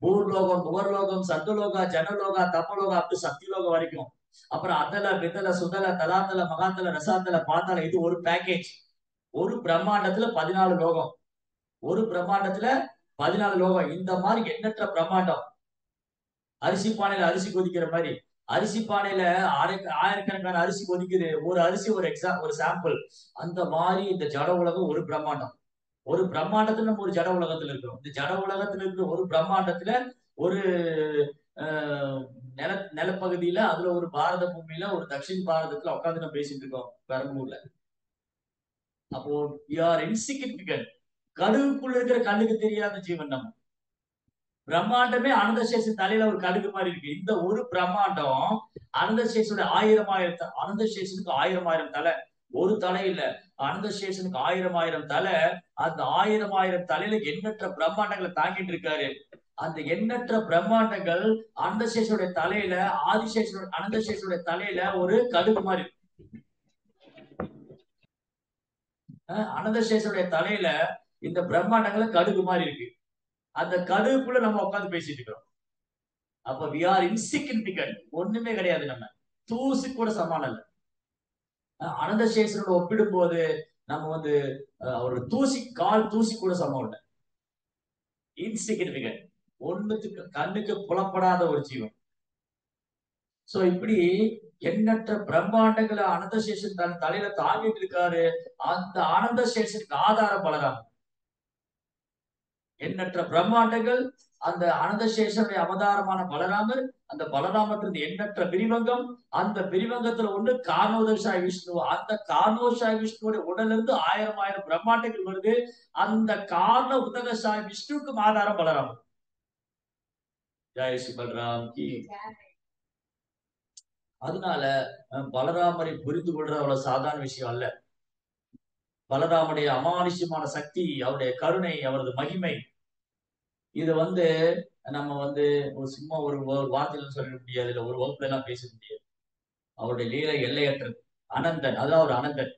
பூர்லோகம், புகர்லோகம், சத்துலோகா, ஜனலோகா, தப்பலோகா, அப்படி சக்திலோகம் வரைக்கும். அப்புறம் அதல விதல சுதல தலாத்தல மகாத்தல ரசாத்தல பாத்தால, இது ஒரு பேக்கேஜ். ஒரு பிரம்மாண்டத்துல 14 லோகம், ஒரு பிரம்மாண்டத்துல 14 லோகம். இந்த மாதிரி எண்ணற்ற பிரம்மாண்டம். அரிசி பானையில அரிசி கொதிக்கிற மாதிரி, அரிசி பானையில ஆயிரக்கணக்கான அரிசி கொதிக்குது. ஒரு அரிசி ஒரு சாம்பிள். அந்த மாதிரி இந்த ஜட உலகம் ஒரு பிரம்மாண்டம். ஒரு பிரம்மாண்டத்துல நம்ம ஒரு ஜட உலகத்துல இருக்கிறோம். இந்த ஜட உலகத்துல இருக்கிற ஒரு பிரம்மாண்டத்துல ஒரு நிலப்பகுதியில, அதுல ஒரு பாரத பூமியில, ஒரு தட்சிண பாரதத்துல உட்காந்து நம்ம பேசிட்டு இருக்கோம் பெரம்பூர்ல. அப்போ இன்சிக்னிபிகன்ட். கடுகுக்குள்ள இருக்கிற கண்ணுக்கு தெரியாத ஜீவன் நம்ம. பிரம்மாண்டமே அனந்தசேஷன் தலையில ஒரு கடுகு மாதிரி இருக்கு. இந்த ஒரு பிரம்மாண்டம் அனந்தசேஷனுடைய அனந்தசேஷனுக்கு 1000 தலை. ஒரு தலை இல்ல, அனந்தசேஷனுக்கு 1000 தலை. அந்த 1000 தலையில எண்ணற்ற பிரம்மாண்டங்களை தாங்கிட்டு இருக்காரு. அந்த எண்ணற்ற பிரம்மாண்டங்கள் அனந்தசேஷனுடைய தலையில, அனந்தசேஷனுடைய தலையில ஒரு கடுகு மாதிரி. அனந்தசேஷனுடைய தலையில இந்த பிரம்மாண்டங்களை கடுகு மாதிரி இருக்கு. அந்த கடுகுக்குள்ள நம்ம உட்காந்து பேசிட்டு இருக்கிறோம். அப்ப வி ஆர் இன்சிக்னிபிகன்ட், ஒண்ணுமே கிடையாது. நம்ம தூசி கூட சமானம் இல்லை. அனந்தசேஷனோட ஒப்பிடும் போது நம்ம ஒரு தூசி, கால் தூசி கூட சமம் இல்லை. இன்சிக்னிபிகன்ட், ஒண்ணுத்துக்கு கண்ணுக்கு புலப்படாத ஒரு ஜீவன். சோ இப்படி எண்ணற்ற பிரம்மாண்டங்களை அனந்த சேஷன் தன் தலையில தாங்கிட்டு இருக்காரு. அந்த ஆனந்த சேஷனுக்கு ஆதாரம் பலராமர். எண்ணற்ற பிரம்மாண்டங்கள், அந்த அனந்த சேஷனுடைய அவதாரமான பலராமர், அந்த பலராமத்தின் எண்ணற்ற விரிவங்கம், அந்த விரிவங்கத்துல ஒண்ணு காரணோதர்ஷாய் விஷ்ணு. அந்த காரணோதர்ஷாய் விஷ்ணுவோட உடல்ல இருந்து 1000 பிரம்மாண்டங்கள் வருது. அந்த காரண உதகசாய் விஷ்ணுவுக்கு ஆதாரம் பலராமர். ஜெய் ஸ்ரீ பலராம் கி. அதனால பலராமரை புரிந்து கொள்றது அவ்வளவு சாதாரண விஷயம் அல்ல. பலராமனுடைய அமானுஷ்யமான சக்தி, அவருடைய கருணை, அவரது மகிமை, இது நம்ம ஒரு சும்மா ஒரு வார்த்தையில சொல்ல முடியாது, இல்ல ஒரு வகுப்புல எல்லாம் பேச முடியாது. அவருடைய லீலை எல்லையற்றது. அனந்தன், அதான் ஒரு அனந்தன்.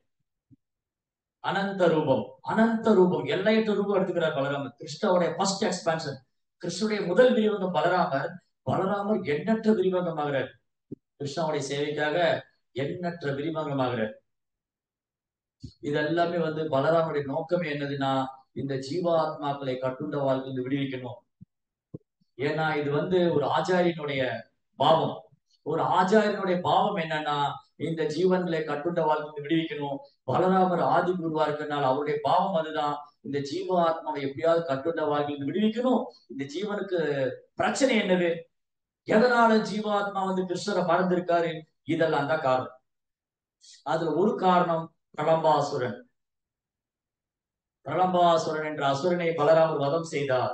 அனந்த ரூபம், அனந்த ரூபம், எல்லையற்ற ரூபம் எடுத்துக்கிறார் பலராமர். கிருஷ்ணனுடைய ஃபர்ஸ்ட் எக்ஸ்பான்ஷன், கிருஷ்ணனுடைய முதல் விரிவகம் பலராமர். பலராமர் எண்ணற்ற விரிவகமாகிறார். கிருஷ்ணனுடைய சேவைக்காக எண்ணற்ற விரிவகமாகிறார். இதெல்லாமே பலராமனுடைய நோக்கமே என்னதுன்னா, இந்த ஜீவாத்மாக்களை கட்டுண்ட வாழ்க்கையில் விடுவிக்கணும். ஏன்னா இது ஒரு ஆச்சாரியனுடைய பாவம். ஒரு ஆச்சாரியனுடைய பாவம் என்னன்னா, இந்த ஜீவன்களை கட்டுண்ட வாழ்க்கையில் விடுவிக்கணும். பலராமர் ஆதி குருவா இருக்கனால அவருடைய பாவம் அதுதான். இந்த ஜீவாத்மாவை எப்படியாவது கட்டுண்ட வாழ்க்கையில் விடுவிக்கணும். இந்த ஜீவனுக்கு பிரச்சனை என்னது, எதனால ஜீவாத்மா கிருஷ்ணரை மறந்திருக்காரு, இதெல்லாம் தான் காரணம். அதுல ஒரு காரணம் பிரலம்பாசுரன். பிரலம்பாசுரன் என்ற அசுரனை பலராமர் வதம் செய்தார்.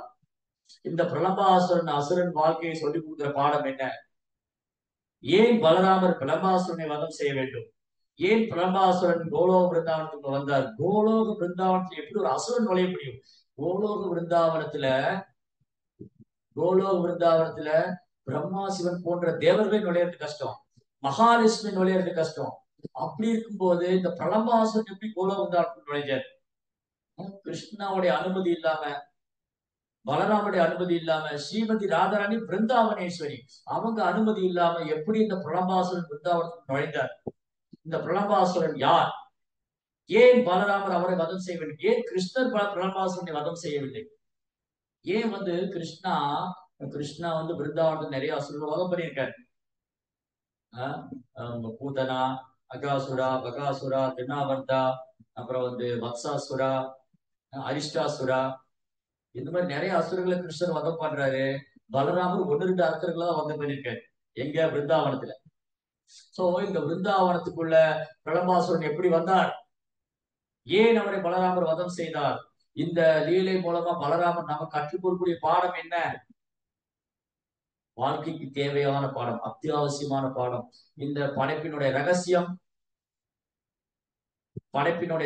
இந்த பிரலம்பாசுரன் அசுரன் வாழ்க்கையை சொல்லிக் கொடுக்கிற பாடம் என்ன? ஏன் பலராமர் பிரலம்பாசுரனை வதம் செய்ய வேண்டும்? ஏன் பிரலம்பாசுரன் கோலோக பிருந்தாவனத்துக்கு வந்தார்? கோலோக பிருந்தாவனத்துல எப்படி ஒரு அசுரன் நுழைய முடியும்? கோலோக பிருந்தாவனத்துல பிரம்மா சிவன் போன்ற தேவர்கள் நுழையிறது கஷ்டம், மகாலட்சுமி நுழையிறது கஷ்டம். அப்படி இருக்கும்போது இந்த பிரலம்பாசுரன் எப்படி கோலோக பிருந்தாவனத்துக்கு நுழைஞ்சார்? கிருஷ்ணாவுடைய அனுமதி இல்லாம, பலராமுடைய அனுமதி இல்லாம, ஸ்ரீமதி ராதாராணி பிருந்தாவனேஸ்வரி அவங்க அனுமதி இல்லாம எப்படி இந்த பிரலம்பாசுரன் பிருந்தாவனத்துக்கு நுழைந்தார்? இந்த பிரலம்பாசுரன் யார்? ஏன் பலராமர் அவரை வதம் செய்ய வேண்டும்? ஏன் கிருஷ்ணர் பிரலம்பாசுரனை வதம் செய்யவில்லை? ஏன் கிருஷ்ணா பிருந்தாவனத்துல நிறைய அசுரர்கள் வதம் பண்ணியிருக்காரு. பூதனா, அகாசுரா, பகாசுரா, திருநாவர்தா, அப்புறம் வத்சாசுரா, அரிஷ்டாசுரா, இந்த மாதிரி நிறைய அசுரர்களை கிருஷ்ணர் வதம் பண்றாரு. பலராமர் 1-2 அசுரர்களா வதம் பண்ணியிருக்காரு. எங்க? பிருந்தாவனத்துல. சோ இந்த பிருந்தாவனத்துக்குள்ள பிரலம்பாசுரன் எப்படி வந்தார்? ஏன் அவரை பலராமர் வதம் செய்தார்? இந்த லீலை மூலமா பலராமர் நமக்கு கற்றுக் கொடுக்கக்கூடிய பாடம் என்ன? வாழ்க்கைக்கு தேவையான பாடம், அத்தியாவசியமான பாடம். இந்த படைப்பினுடைய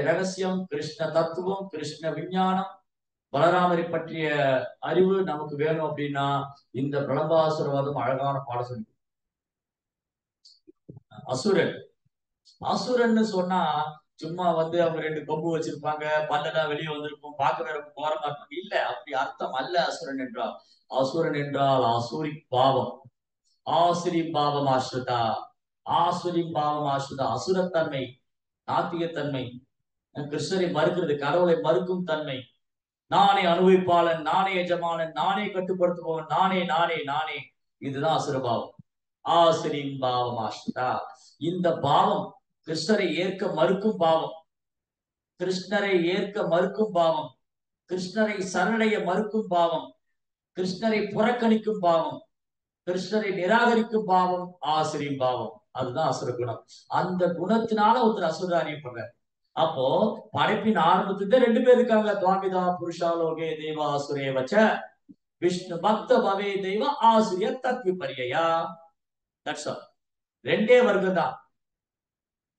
ரகசியம் கிருஷ்ண தத்துவம், கிருஷ்ண விஞ்ஞானம், பலராமரை பற்றிய அறிவு நமக்கு வேணும். அப்படின்னா இந்த பிரலம்பாசுரவாதம் அழகான பாடம் சொல்லி. அசுரன்னு சொன்னா சும்மா அவங்க 2 கொம்பு வச்சிருப்பாங்க, பல்லெல்லாம் வெளியே வந்திருக்கும், பார்க்க ரொம்ப கோரமா இருப்பாங்க. இல்ல, அப்படி அர்த்தம் அல்ல. அசுரன் என்றால் ஆசுரி பாவம், ஆசுரி பாவம் ஆஸ்ருதா, அசுரத்தன்மை, நாத்திகத்தன்மை, கிருஷ்ணரை மறுக்கிறது, கடவுளை மறுக்கும் தன்மை, நானே அனுபவிப்பாளன், நானே எஜமானன், நானே கட்டுப்படுத்துபவன், நானே நானே நானே, இதுதான் அசுரபாவம். ஆசுரின் பாவம் ஆஸ்ருதா. இந்த பாவம் கிருஷ்ணரை ஏற்க மறுக்கும் பாவம், கிருஷ்ணரை ஏற்க மறுக்கும் பாவம், கிருஷ்ணரை சரணடைய மறுக்கும் பாவம், கிருஷ்ணரை புறக்கணிக்கும் பாவம், கிருஷ்ணரை நிராகரிக்கும் பாவம் ஆசுரின் பாவம். அதுதான் அசுர குணம். அந்த குணத்தினால ஒருத்தர் அசுர அறியப்படுறார். அப்போ படைப்பின் ஆரம்பத்துல 2 பேர் இருக்காங்க. துவாமிதா புருஷாலோகே தேவா அசுரே வச்ச விஷ்ணு பக்த பவே தெய்வ ஆசுரிய தத்வி பரியா. That's all. 2 வர்க்கம் தான்.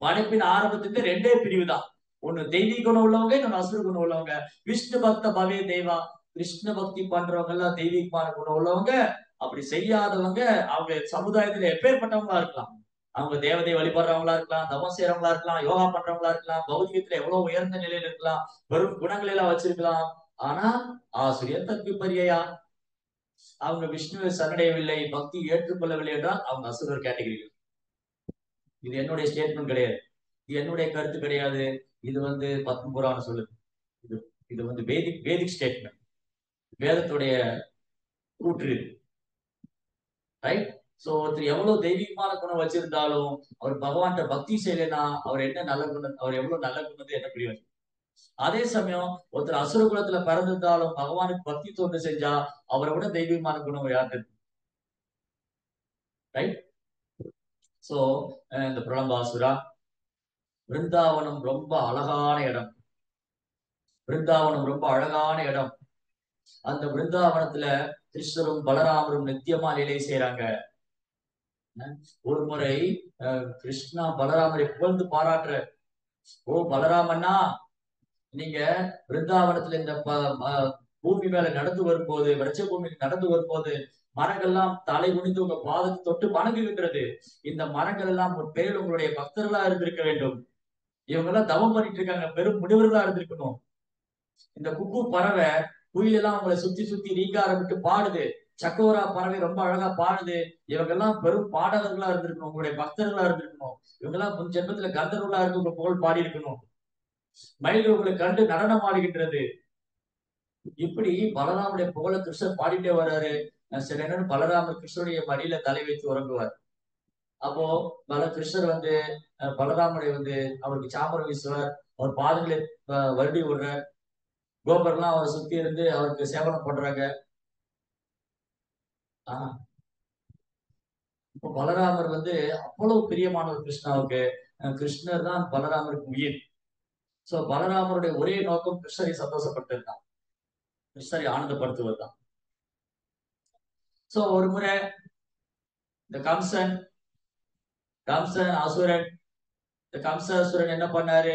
படைப்பின் ஆரம்பத்துக்கு 2 பிரிவு தான். ஒண்ணு தெய்வீக குணம் உள்ளவங்க, இன்னொன்னு அசுர குணம் உள்ளவங்க. விஷ்ணு பக்த பவே தெய்வா, கிருஷ்ண பக்தி பண்றவங்க எல்லாம் தெய்வீகமான குணம் உள்ளவங்க. அப்படி செய்யாதவங்க அவங்க சமுதாயத்துல எப்பேற்பட்டவங்களா இருக்கலாம். அவங்க தேவதை வழிபடுறவங்களா இருக்கலாம், தவம் செய்யறவங்களா இருக்கலாம், யோகா பண்றவங்களா இருக்கலாம், பௌதிகத்துல எவ்வளவு உயர்ந்த நிலையில இருக்கலாம், வெறும் குணங்கள் எல்லாம் வச்சிருக்கலாம். ஆனா ஆசிரியர் தற்பி பரியா, அவங்க விஷ்ணுவை சரணடையவில்லை, பக்தி ஏற்றுக்கொள்ளவில்லை என்றால் அவங்க அசுரர் கேட்டகரி. இது என்னுடைய ஸ்டேட்மெண்ட் கிடையாது, இது என்னுடைய கருத்து கிடையாது. இது பத்ம புராணம் சொல்லுது. இது இது வேதிக் ஸ்டேட்மெண்ட், வேதத்துடைய கூற்று. ரைட்? சோ ஒருத்தர் எவ்வளவு தெய்வீகமான குணம் வச்சிருந்தாலும் அவர் பகவான்கிட்ட பக்தி செய்யலைன்னா அவர் என்ன நல்ல குணம், அவர் எவ்வளவு நல்ல குணத்தை என்ன புரியும். அதே சமயம் ஒருத்தர் அசுர குலத்துல பிறந்திருந்தாலும் பகவானுக்கு பக்தி தொண்டு செஞ்சா அவரை விட தெய்வீகமான குணம் யாரு, ரைட்? சோ இந்த பிரலம்பாசுரா, பிருந்தாவனம் ரொம்ப அழகான இடம். பிருந்தாவனம் ரொம்ப அழகான இடம். அந்த பிருந்தாவனத்துல கிருஷ்ணரும் பலராமரும் நித்தியமா நிலை செய்யறாங்க. ஒரு முறை கிருஷ்ணா பலராமரை புகழ்ந்து பாராட்டுற, ஓ பலராமண்ணா, நீங்க பிருந்தாவனத்துல இந்த பூமி மேல நடந்து வரும்போது, விரட்ச பூமிக்கு நடந்து வரும்போது மரங்கள்லாம் தலை குனிந்து உங்க பாதத்தை தொட்டு வணங்குகின்றது. இந்த மரங்கள் எல்லாம் ஒரு பேர் உங்களுடைய பக்தர்களா இருந்திருக்க வேண்டும். இவங்க எல்லாம் தவம் பண்ணிட்டு இருக்காங்க, பெரும் முனிவர்களா இருந்திருக்கணும். இந்த குக்கு பறவை குயில் எல்லாம் உங்களை சுத்தி சுத்தி ரீங்காரம் விட்டு பாடுது. சக்கோரா பறவை ரொம்ப அழகா பாடுது. இவங்க எல்லாம் பெரும் பாடகர்களா இருந்திருக்கணும், உங்களுடைய பக்தர்களா இருந்திருக்கணும். இவங்க எல்லாம் முன் ஜென்மத்துல கந்தர்களா இருந்து உங்க புகழ் பாடி இருக்கணும். மயில்கள் உங்களை கண்டு நடனம் ஆடுகின்றது. இப்படி பலராமுடைய புகழ கிருஷ்ணர் பாடிட்டே வர்றாரு. சில நேரம் பலராமர் கிருஷ்ணருடைய மடியில தலை வைத்து உறங்குவார். அப்போ கிருஷ்ணர் வந்து பலராமரை வந்து அவருக்கு சாமரம் வீசுவார். அவர் பாதங்களை வருடி விடுறார். கோபர்லாம் அவரை சுத்தி இருந்து அவருக்கு சேவனம் பண்றாங்க. ஆஹ் இப்போ பலராமர் வந்து அவ்வளவு பிரியமானவர் கிருஷ்ணாவுக்கு. கிருஷ்ணர் தான் பலராமருக்கு உயிர். சோ பலராமருடைய ஒரே நோக்கம் கிருஷ்ணரை சந்தோஷப்பட்டது தான், கிருஷ்ணரை ஆனந்தப்படுத்துவது தான். சோ ஒரு முறை இந்த கம்சன் அசுரன், இந்த கம்ச அசுரன் என்ன பண்ணாரு,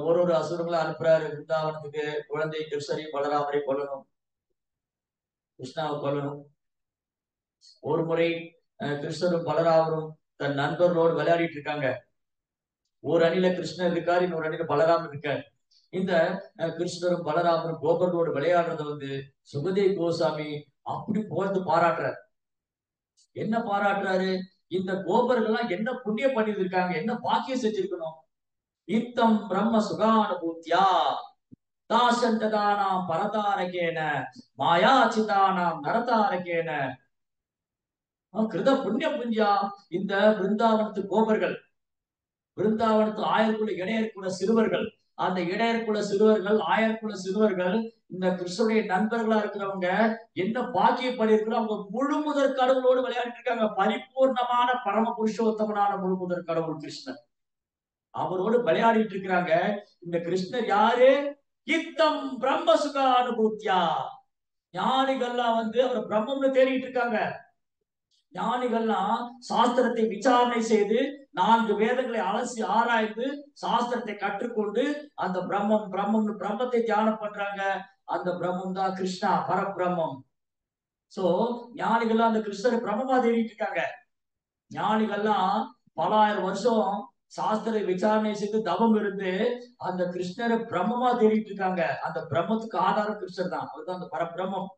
ஒரு அசுரங்களை அனுப்புறாரு பிருந்தாவனத்துக்கு. குழந்தை கிருஷ்ணரையும் பலராமரை கொல்லணும், கிருஷ்ணாவை கொல்லணும். ஒரு முறை கிருஷ்ணரும் பலராமரும் தன் நண்பர்களோடு விளையாடிட்டு இருக்காங்க. ஒரு அணில கிருஷ்ணர் இருக்காரு, இன்னொரு அணில பலராமர் இருக்காரு. இந்த கிருஷ்ணரும் பலராமரும் கோபர்களோடு விளையாடுறத வந்து சுகதேவ் கோசாமி அப்படி புகழ்ந்து பாராட்டுறாரு. என்ன பாராட்டுறாரு, இந்த கோபர்கள் எல்லாம் என்ன புண்ணியம் பண்ணிட்டு இருக்காங்க, என்ன பாக்கியம் செஞ்சிருக்கணும். இத்தம் பிரம்ம சுகானுபூத்தியா தாசந்ததானாம் பரதாரகேன மாயாச்சிதானாம் நரதாரகேன கிருத புண்ணிய புஞ்சியா. இந்த பிருந்தாவனத்து கோபர்கள், பிருந்தாவனத்து ஆயர்குல இடையர்குல சிறுவர்கள், அந்த இடையர்குல சிறுவர்கள் ஆயர்குல சிறுவர்கள் இந்த கிருஷ்ணனுடைய நண்பர்களா இருக்கிறவங்க என்ன பாக்கியம் பண்ணிருக்கிறோம். அவங்க முழு முதற் கடவுளோடு விளையாடிட்டு இருக்காங்க. பரிபூர்ணமான பரம புருஷோத்தமனான முழு முதற் கடவுள் கிருஷ்ணர், அவரோடு விளையாடிட்டு இருக்கிறாங்க. இந்த கிருஷ்ணர் யாரு, இத்தம் பிரம்ம சுக அனுபூத்தியா. ஞானிகள்லாம் வந்து அவர் பிரம்மம்னு தேடிட்டு இருக்காங்க. ஞானிகள்லாம் சாஸ்திரத்தை விசாரணை செய்து 4 வேதங்களை அலசி ஆராய்ந்து சாஸ்திரத்தை கற்றுக்கொண்டு அந்த பிரம்மத்தை தியானம் பண்றாங்க. அந்த பிரம்மம் தான் கிருஷ்ணா, பரபிரம்மம். சோ ஞானிகள்லாம் அந்த கிருஷ்ணரை பிரம்மமா தேடிட்டு இருக்காங்க. ஞானிகள்லாம் பல ஆயிரம் வருஷம் சாஸ்திர விசாரணை செய்து தவம் இருந்து அந்த கிருஷ்ணரை பிரம்மமா தேடிட்டு இருக்காங்க. அந்த பிரம்மத்துக்கு ஆதாரம் கிருஷ்ணர் தான், அவர்தான் அந்த பரபிரம்மம்.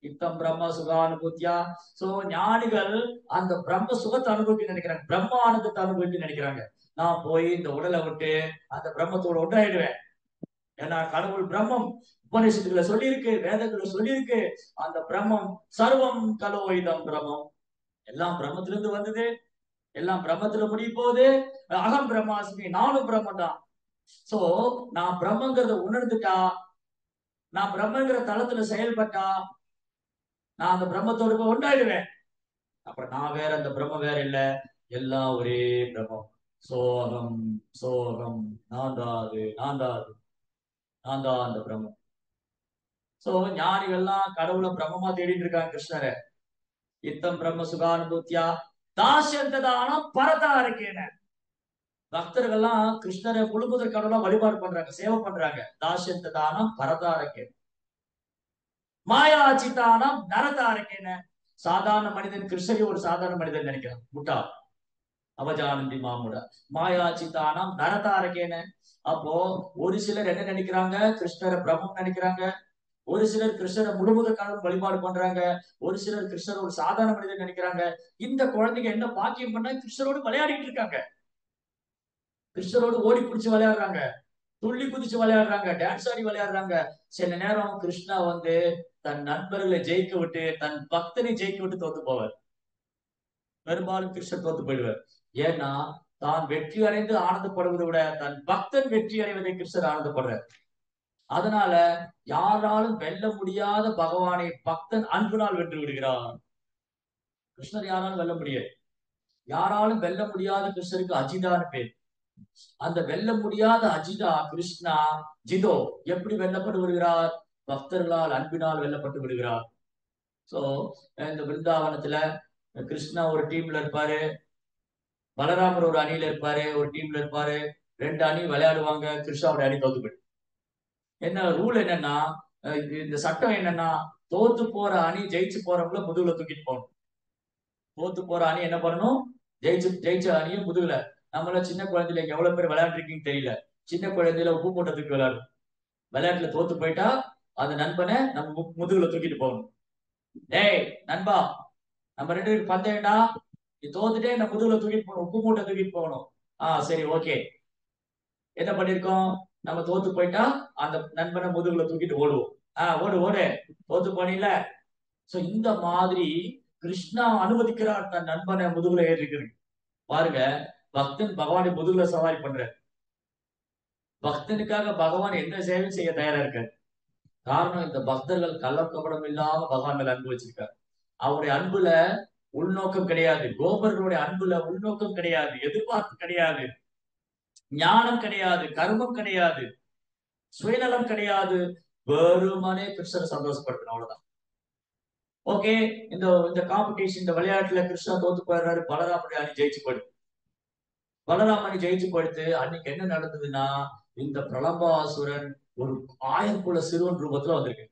இத்தம் பிரம்ம சுகானுபூத்தியா. சோ ஞானிகள் அந்த பிரம்ம சுகத்தை அனுபவிக்க நினைக்கிறாங்க, பிரம்ம ஆனந்தத்தை அனுபவிக்க நினைக்கிறாங்க. நான் போய் இந்த உடலை விட்டு அந்த பிரம்மத்தோட ஒன்றாயிடுவேன். ஏன்னா கடவுள் பிரம்மம், உபநிஷத்துக்களை சொல்லியிருக்கு, வேதங்களை சொல்லியிருக்கு. அந்த பிரம்மம் சர்வம் கலோயிதம் பிரம்மம், எல்லாம் பிரம்மத்திலிருந்து வந்தது, எல்லாம் பிரம்மத்துல முடிய போகுது. அகம் பிரம்மாஸ்மி, நானும் பிரம்மன் தான். சோ நான் பிரம்மங்கிறத உணர்ந்துட்டா, நான் பிரம்மங்கிற தளத்துல செயல்பட்டா நான் அந்த பிரம்மத்தோடு போய் ஒன்றாயிடுவேன். அப்புறம் நான் வேற, அந்த பிரம்ம வேற இல்ல, எல்லாம் ஒரே பிரம்மம். சோகம் சோகம், நான் தான் அந்த பிரம்மம். சோ ஞானிகள்லாம் கடவுளை பிரம்மமா தேடிட்டு இருக்காங்க கிருஷ்ணரை. இத்தம் பிரம்ம சுகானுபூத்தியா தாசந்ததானம் பரதாரக்கேன. பக்தர்கள்லாம் கிருஷ்ணரை முழுமுதற் கடவுளா வழிபாடு பண்றாங்க, சேவை பண்றாங்க. தாசந்ததானம் பரதாரக்கேன மாயாச்சிதானம் நரதாரக்கேன. சாதாரண மனிதன் கிருஷ்ணரை ஒரு சாதாரண மனிதன் நினைக்கிறான், முட்டா அவஜானந்தி மாமுடா. மாயாச்சிதானம் நரதாரக்கேன. அப்போ ஒரு சிலர் என்ன நினைக்கிறாங்க, கிருஷ்ணரை பிரம்மம் நினைக்கிறாங்க. ஒரு சிலர் கிருஷ்ணரை முழுமுதற் கடவுள் வழிபாடு பண்றாங்க. ஒரு சிலர் கிருஷ்ணர் ஒரு சாதாரண மனிதன் நினைக்கிறாங்க. இந்த குழந்தைங்க என்ன பாக்கியம் பண்ண, கிருஷ்ணரோடு விளையாடிட்டு இருக்காங்க, கிருஷ்ணரோடு ஓடி பிடிச்சு விளையாடுறாங்க, துள்ளி குதிச்சு விளையாடுறாங்க, டான்ஸ் ஆடி விளையாடுறாங்க. சில நேரம் கிருஷ்ணா வந்து தன் நண்பர்களை ஜெயிக்க விட்டு, தன் பக்தனை ஜெயிக்க விட்டு தோத்து போவார். பெரும்பாலும் கிருஷ்ணர் தோத்து போயிடுவார். ஏன்னா தான் வெற்றி அடைந்து ஆனந்தப்படுவதை விட தன் பக்தன் வெற்றி அடைவதை கிருஷ்ணர் ஆனந்தப்படுறார். அதனால யாராலும் வெல்ல முடியாத பகவானை பக்தன் அன்பினால் வென்று விடுகிறார். கிருஷ்ணர் யாராலும் வெல்ல முடியாது. யாராலும் வெல்ல முடியாத கிருஷ்ணருக்கு அஜிதான்னு பேர். அந்த வெல்ல முடியாத அஜிதா கிருஷ்ணா ஜிதோ எப்படி வெல்லப்பட்டு விடுகிறார்? பக்தர்களால் அன்பினால் வெல்லப்பட்டு விடுகிறார். சோ இந்த பிருந்தாவனத்துல கிருஷ்ணா ஒரு டீம்ல இருப்பாரு, பலராமர் ஒரு அணியில இருப்பாரு, ஒரு டீம்ல இருப்பாரு. 2 அணி விளையாடுவாங்க. கிருஷ்ணாவோட அணி தோத்து போயிடும். என்ன ரூல் என்னன்னா, இந்த சட்டம் என்னன்னா, தோத்து போற அணி ஜெயிச்சு போறவங்கள முதுகுல தூக்கிட்டு போகணும். தோத்து போற அணி என்ன பண்ணணும்? ஜெயிச்ச அணியும் முதுகுல. நம்மள சின்ன குழந்தையில எவ்வளவு பேர் விளையாண்டுருக்கீங்கன்னு தெரியல. சின்ன குழந்தையில உப்பு மூட்டை தூக்கி விளையாடும். விளையாட்டுல தோத்து போயிட்டா அந்த நண்பனை நம்ம முதுகுல தூக்கிட்டு போகணும். டேய் நண்பா, நம்ம 2 பேருக்கு பந்தயம்டா, நீ தோத்துட்டே நம்ம முதுகுல தூக்கிட்டு போகணும், உப்பு மூட்டை தூக்கிட்டு போகணும். சரி ஓகே. என்ன பண்ணிருக்கோம்? நம்ம தோத்து போயிட்டா அந்த நண்பனை முதுகுல தூக்கிட்டு ஓடுவோம். ஓடு ஓடு, தோத்து போனீல. சோ இந்த மாதிரி கிருஷ்ணா அனுமதிக்கிறார் தன் நண்பனை முதுகுல ஏறிக்கிறது. பாருங்க, பக்தன் பகவானை முதுகுல சவாரி பண்ற. பக்தனுக்காக பகவான் என்ன சேவை செய்ய தயாரா இருக்காரு. காரணம், இந்த பக்தர்கள் கள்ளக்கபடம் இல்லாம பகவான் மேல அன்பு வச்சிருக்காரு. அவருடைய அன்புல உள்நோக்கம் கிடையாது. கோபர்களுடைய அன்புல உள்நோக்கம் கிடையாது, எதிர்பார்ப்பு கிடையாது, ஞானம் கிடையாது, கர்மம் கிடையாது, சுயநலம் கிடையாது. வெறுமனே கிருஷ்ணரை சந்தோஷப்படுத்தணும், அவ்வளவுதான். ஓகே. இந்த இந்த காம்படிஷன், இந்த விளையாட்டுல கிருஷ்ணா தோத்து போயிடுறாரு. பலராமனுடைய அணி ஜெயிச்சு போயிடுது. பலராமணி ஜெயிச்சு போயிடுத்து. அன்னைக்கு என்ன நடந்ததுன்னா, இந்த பிரலம்பாசுரன் ஒரு 1000 குல சிறுவன் ரூபத்துல வந்திருக்கு.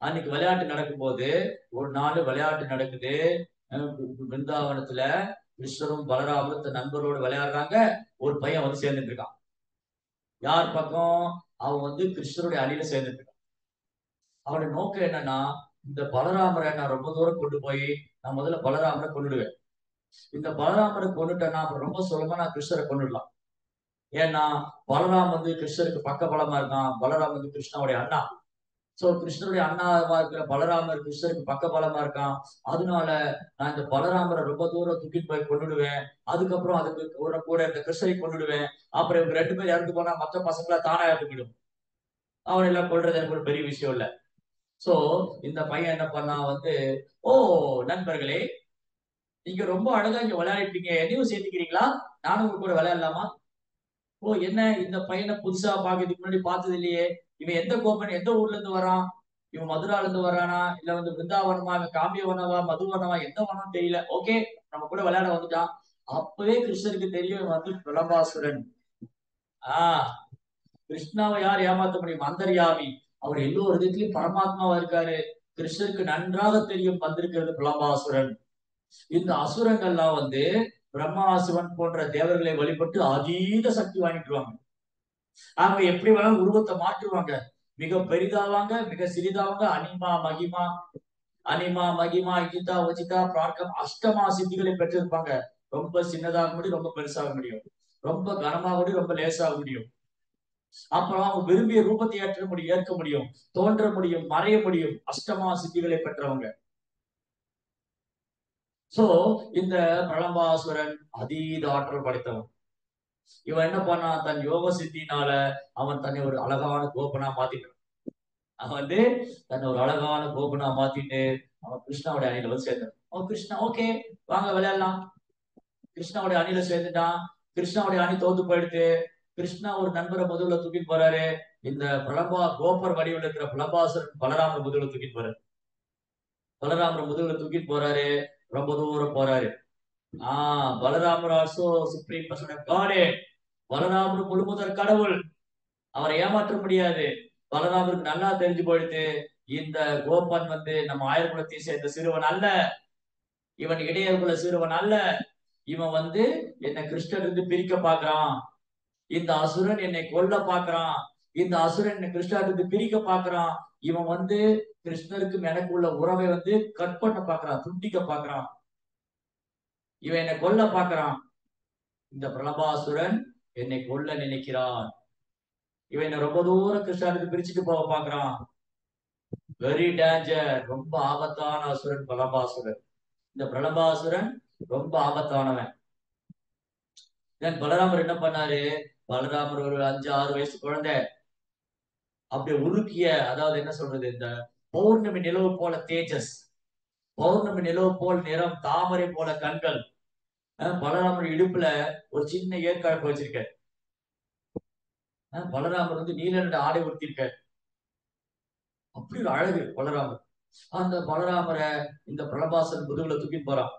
அன்னைக்கு விளையாட்டு நடக்கும் போது, ஒரு நாள் விளையாட்டு நடக்குது பிருந்தாவனத்துல. கிருஷ்ணரும் பலராமரும் தன் நண்பரோடு விளையாடுறாங்க. ஒரு பையன் வந்து சேர்ந்துட்டு இருக்கான். யார் பக்கம்? அவன் வந்து கிருஷ்ணருடைய அணியில சேர்ந்துட்டு இருக்கான். அவனுடைய நோக்கம் என்னன்னா, இந்த பலராமரை நான் ரொம்ப தூரம் கொண்டு போய் நான் முதல்ல பலராமரை கொண்டுடுவேன். இந்த பலராமரை கொண்டுட்டேன்னா அப்புறம் ரொம்ப சுலபமா நான் கிருஷ்ணரை கொண்டுடலாம். ஏன்னா பலராம் வந்து கிருஷ்ணருக்கு பக்க பலமா இருக்கான். பலராம் வந்து கிருஷ்ணனுடைய அண்ணா. சோ கிருஷ்ணருடைய அண்ணாவா இருக்கிற பலராமர் கிருஷ்ணருக்கு பக்க பலமா இருக்கான். அதனால நான் இந்த பலராமரை ரொம்ப தூரம் தூக்கிட்டு போய் கொண்டுடுவேன். அதுக்கப்புறம் அதுக்கு கூட இந்த கிருஷ்ணரை கொண்டுடுவேன். அப்புறம் இவங்க 2 பேர் இறந்து போனா மற்ற பசங்களா தானா இறந்து போயிடும். அவனை எல்லாம் கொள்றது எனக்கு ஒரு பெரிய விஷயம் இல்ல. சோ இந்த பையன் என்ன பண்ணா வந்து, ஓ நண்பர்களே, நீங்க ரொம்ப அழகா இங்க விளையாடிட்டீங்க, என்னையும் சேர்த்துக்கிறீங்களா? நானும் உங்க கூட விளையாடலாமா? ஓ என்ன, இந்த பையனை புதுசா பாக்கிறதுக்கு முன்னாடி பார்த்தது இல்லையே. இவன் எந்த கோபன், எந்த ஊர்ல இருந்து வரான்? இவன் மதுரால இருந்து வரானா, இல்ல வந்து பிருந்தாவனமா, இவன் காம்பியவனவா, மதுவனவா, எந்த வனம் தெரியல. ஓகே, நம்ம கூட விளையாட வந்துட்டான். அப்பவே கிருஷ்ணருக்கு தெரியும் இவன் வந்து பிரலம்பாசுரன். ஆஹ் கிருஷ்ணாவை யார் ஏமாத்த முடியும்? அந்தர்யாமி. அவர் எல்லோரு விதத்திலையும் பரமாத்மாவா இருக்காரு. கிருஷ்ணருக்கு நன்றாக தெரியும் வந்திருக்கிறது பிரலம்பாசுரன். இந்த அசுரங்கள்லாம் வந்து பிரம்மா சிவன் போன்ற தேவர்களை வழிபட்டு அதீத சக்தி வாங்கிட்டுருவாங்க. அவங்க எப்படி வேணாலும் உருவத்தை மாற்றுவாங்க. மிக பெரிதாவாங்க, மிக சிறிதாவாங்க. அனிமா மகிமா, அனிமா மகிமா இஜிதா வஜிதா பிரார்க்கம் அஷ்டமா சித்திகளை பெற்றிருப்பாங்க. ரொம்ப சின்னதாக முடியும், ரொம்ப பெருசாக முடியும். ரொம்ப கனமாக முடியும், ரொம்ப லேசாக முடியும். அப்புறம் அவங்க விரும்பிய ரூபத்தை ஏற்ற முடியும், ஏற்க முடியும், தோன்ற முடியும், மறைய முடியும். அஷ்டமா சித்திகளை பெற்றவங்க. சோ இந்த பிரலம்பாசுரன் அதீத ஆற்றல் படைத்தவன். இவன் என்ன பண்ணான்? தன் யோக சித்தினால அவன் தன்னை ஒரு அழகான கோபனா மாத்திட்டான். அவன் வந்து தன்னை ஒரு அழகான கோபனா மாத்திட்டு அவன் கிருஷ்ணாவுடைய அணியில வந்து சேர்ந்தான். அவன் கிருஷ்ணா ஓகே, வாங்க விளையாடலாம். கிருஷ்ணாவுடைய அணியில சேர்ந்துட்டான். கிருஷ்ணாவுடைய அணி தோத்து போயிடுத்து. கிருஷ்ணா ஒரு நண்பரை முதுகுல தூக்கிட்டு போறாரு. இந்த பிரலம்பா கோபர் வடிவில் இருக்கிற பிரலம்பாசுரன் பலராமர் முதுகுல தூக்கிட்டு போறாரு. பலராமர் முதுகுல தூக்கிட்டு போறாரு. ரொம்ப தூரம் போறாரு. Balaramar also supreme person of God. Balaramar முழுமுதற் கடவுள். அவரை ஏமாற்ற முடியாது. பலராமருக்கு நல்லா தெரிஞ்சு போயிடுது, இந்த கோபன் வந்து நம்ம ஆயிரகுலத்தை சேர்ந்த சிறுவன் அல்ல. இவன் இடையகுல சிறுவன் அல்ல. இவன் வந்து என்னை கிருஷ்ணர் இருந்து பிரிக்க பாக்குறான். இந்த அசுரன் என்னை கொல்ல பாக்குறான். இந்த அசுரன் என்னை கிருஷ்ணர் இருந்து பிரிக்க பாக்குறான். இவன் வந்து கிருஷ்ணருக்கும் எனக்கு உள்ள உறவை வந்து கட் பண்ண பாக்குறான், துண்டிக்க பாக்குறான். இவன் என்னை கொல்ல பாக்குறான். இந்த பிரலபாசுரன் என்னை கொல்ல நினைக்கிறான். இவன் ரொம்ப தூரம் கிருஷ்ணருக்கு பிரிச்சுட்டு போக பாக்குறான். Very danger. ரொம்ப ஆபத்தான அசுரன் பிரலபாசுரன். இந்த பிரலபாசுரன் ரொம்ப ஆபத்தானவன். பலராமர் என்ன பண்ணாரு? பலராமர் ஒரு 5-6 வயசு குழந்தை, அப்படியே உருக்கிய, அதாவது என்ன சொல்றது, இந்த பௌர்ணமி நிலவு போல தேஜஸ், பௌர்ணமி நிலவு போல் நிறம், தாமரை போல கண்கள். பலராமர் இடுப்புல ஒரு சின்ன ஏற்காடு வச்சிருக்க. பலராமர் வந்து நீல நிற ஆடை உடுத்திருக்க. அப்படி ஒரு அழகு பலராமர். அந்த பலராமரை இந்த பிரபாசன் முதுகுல தூக்கி போறான்.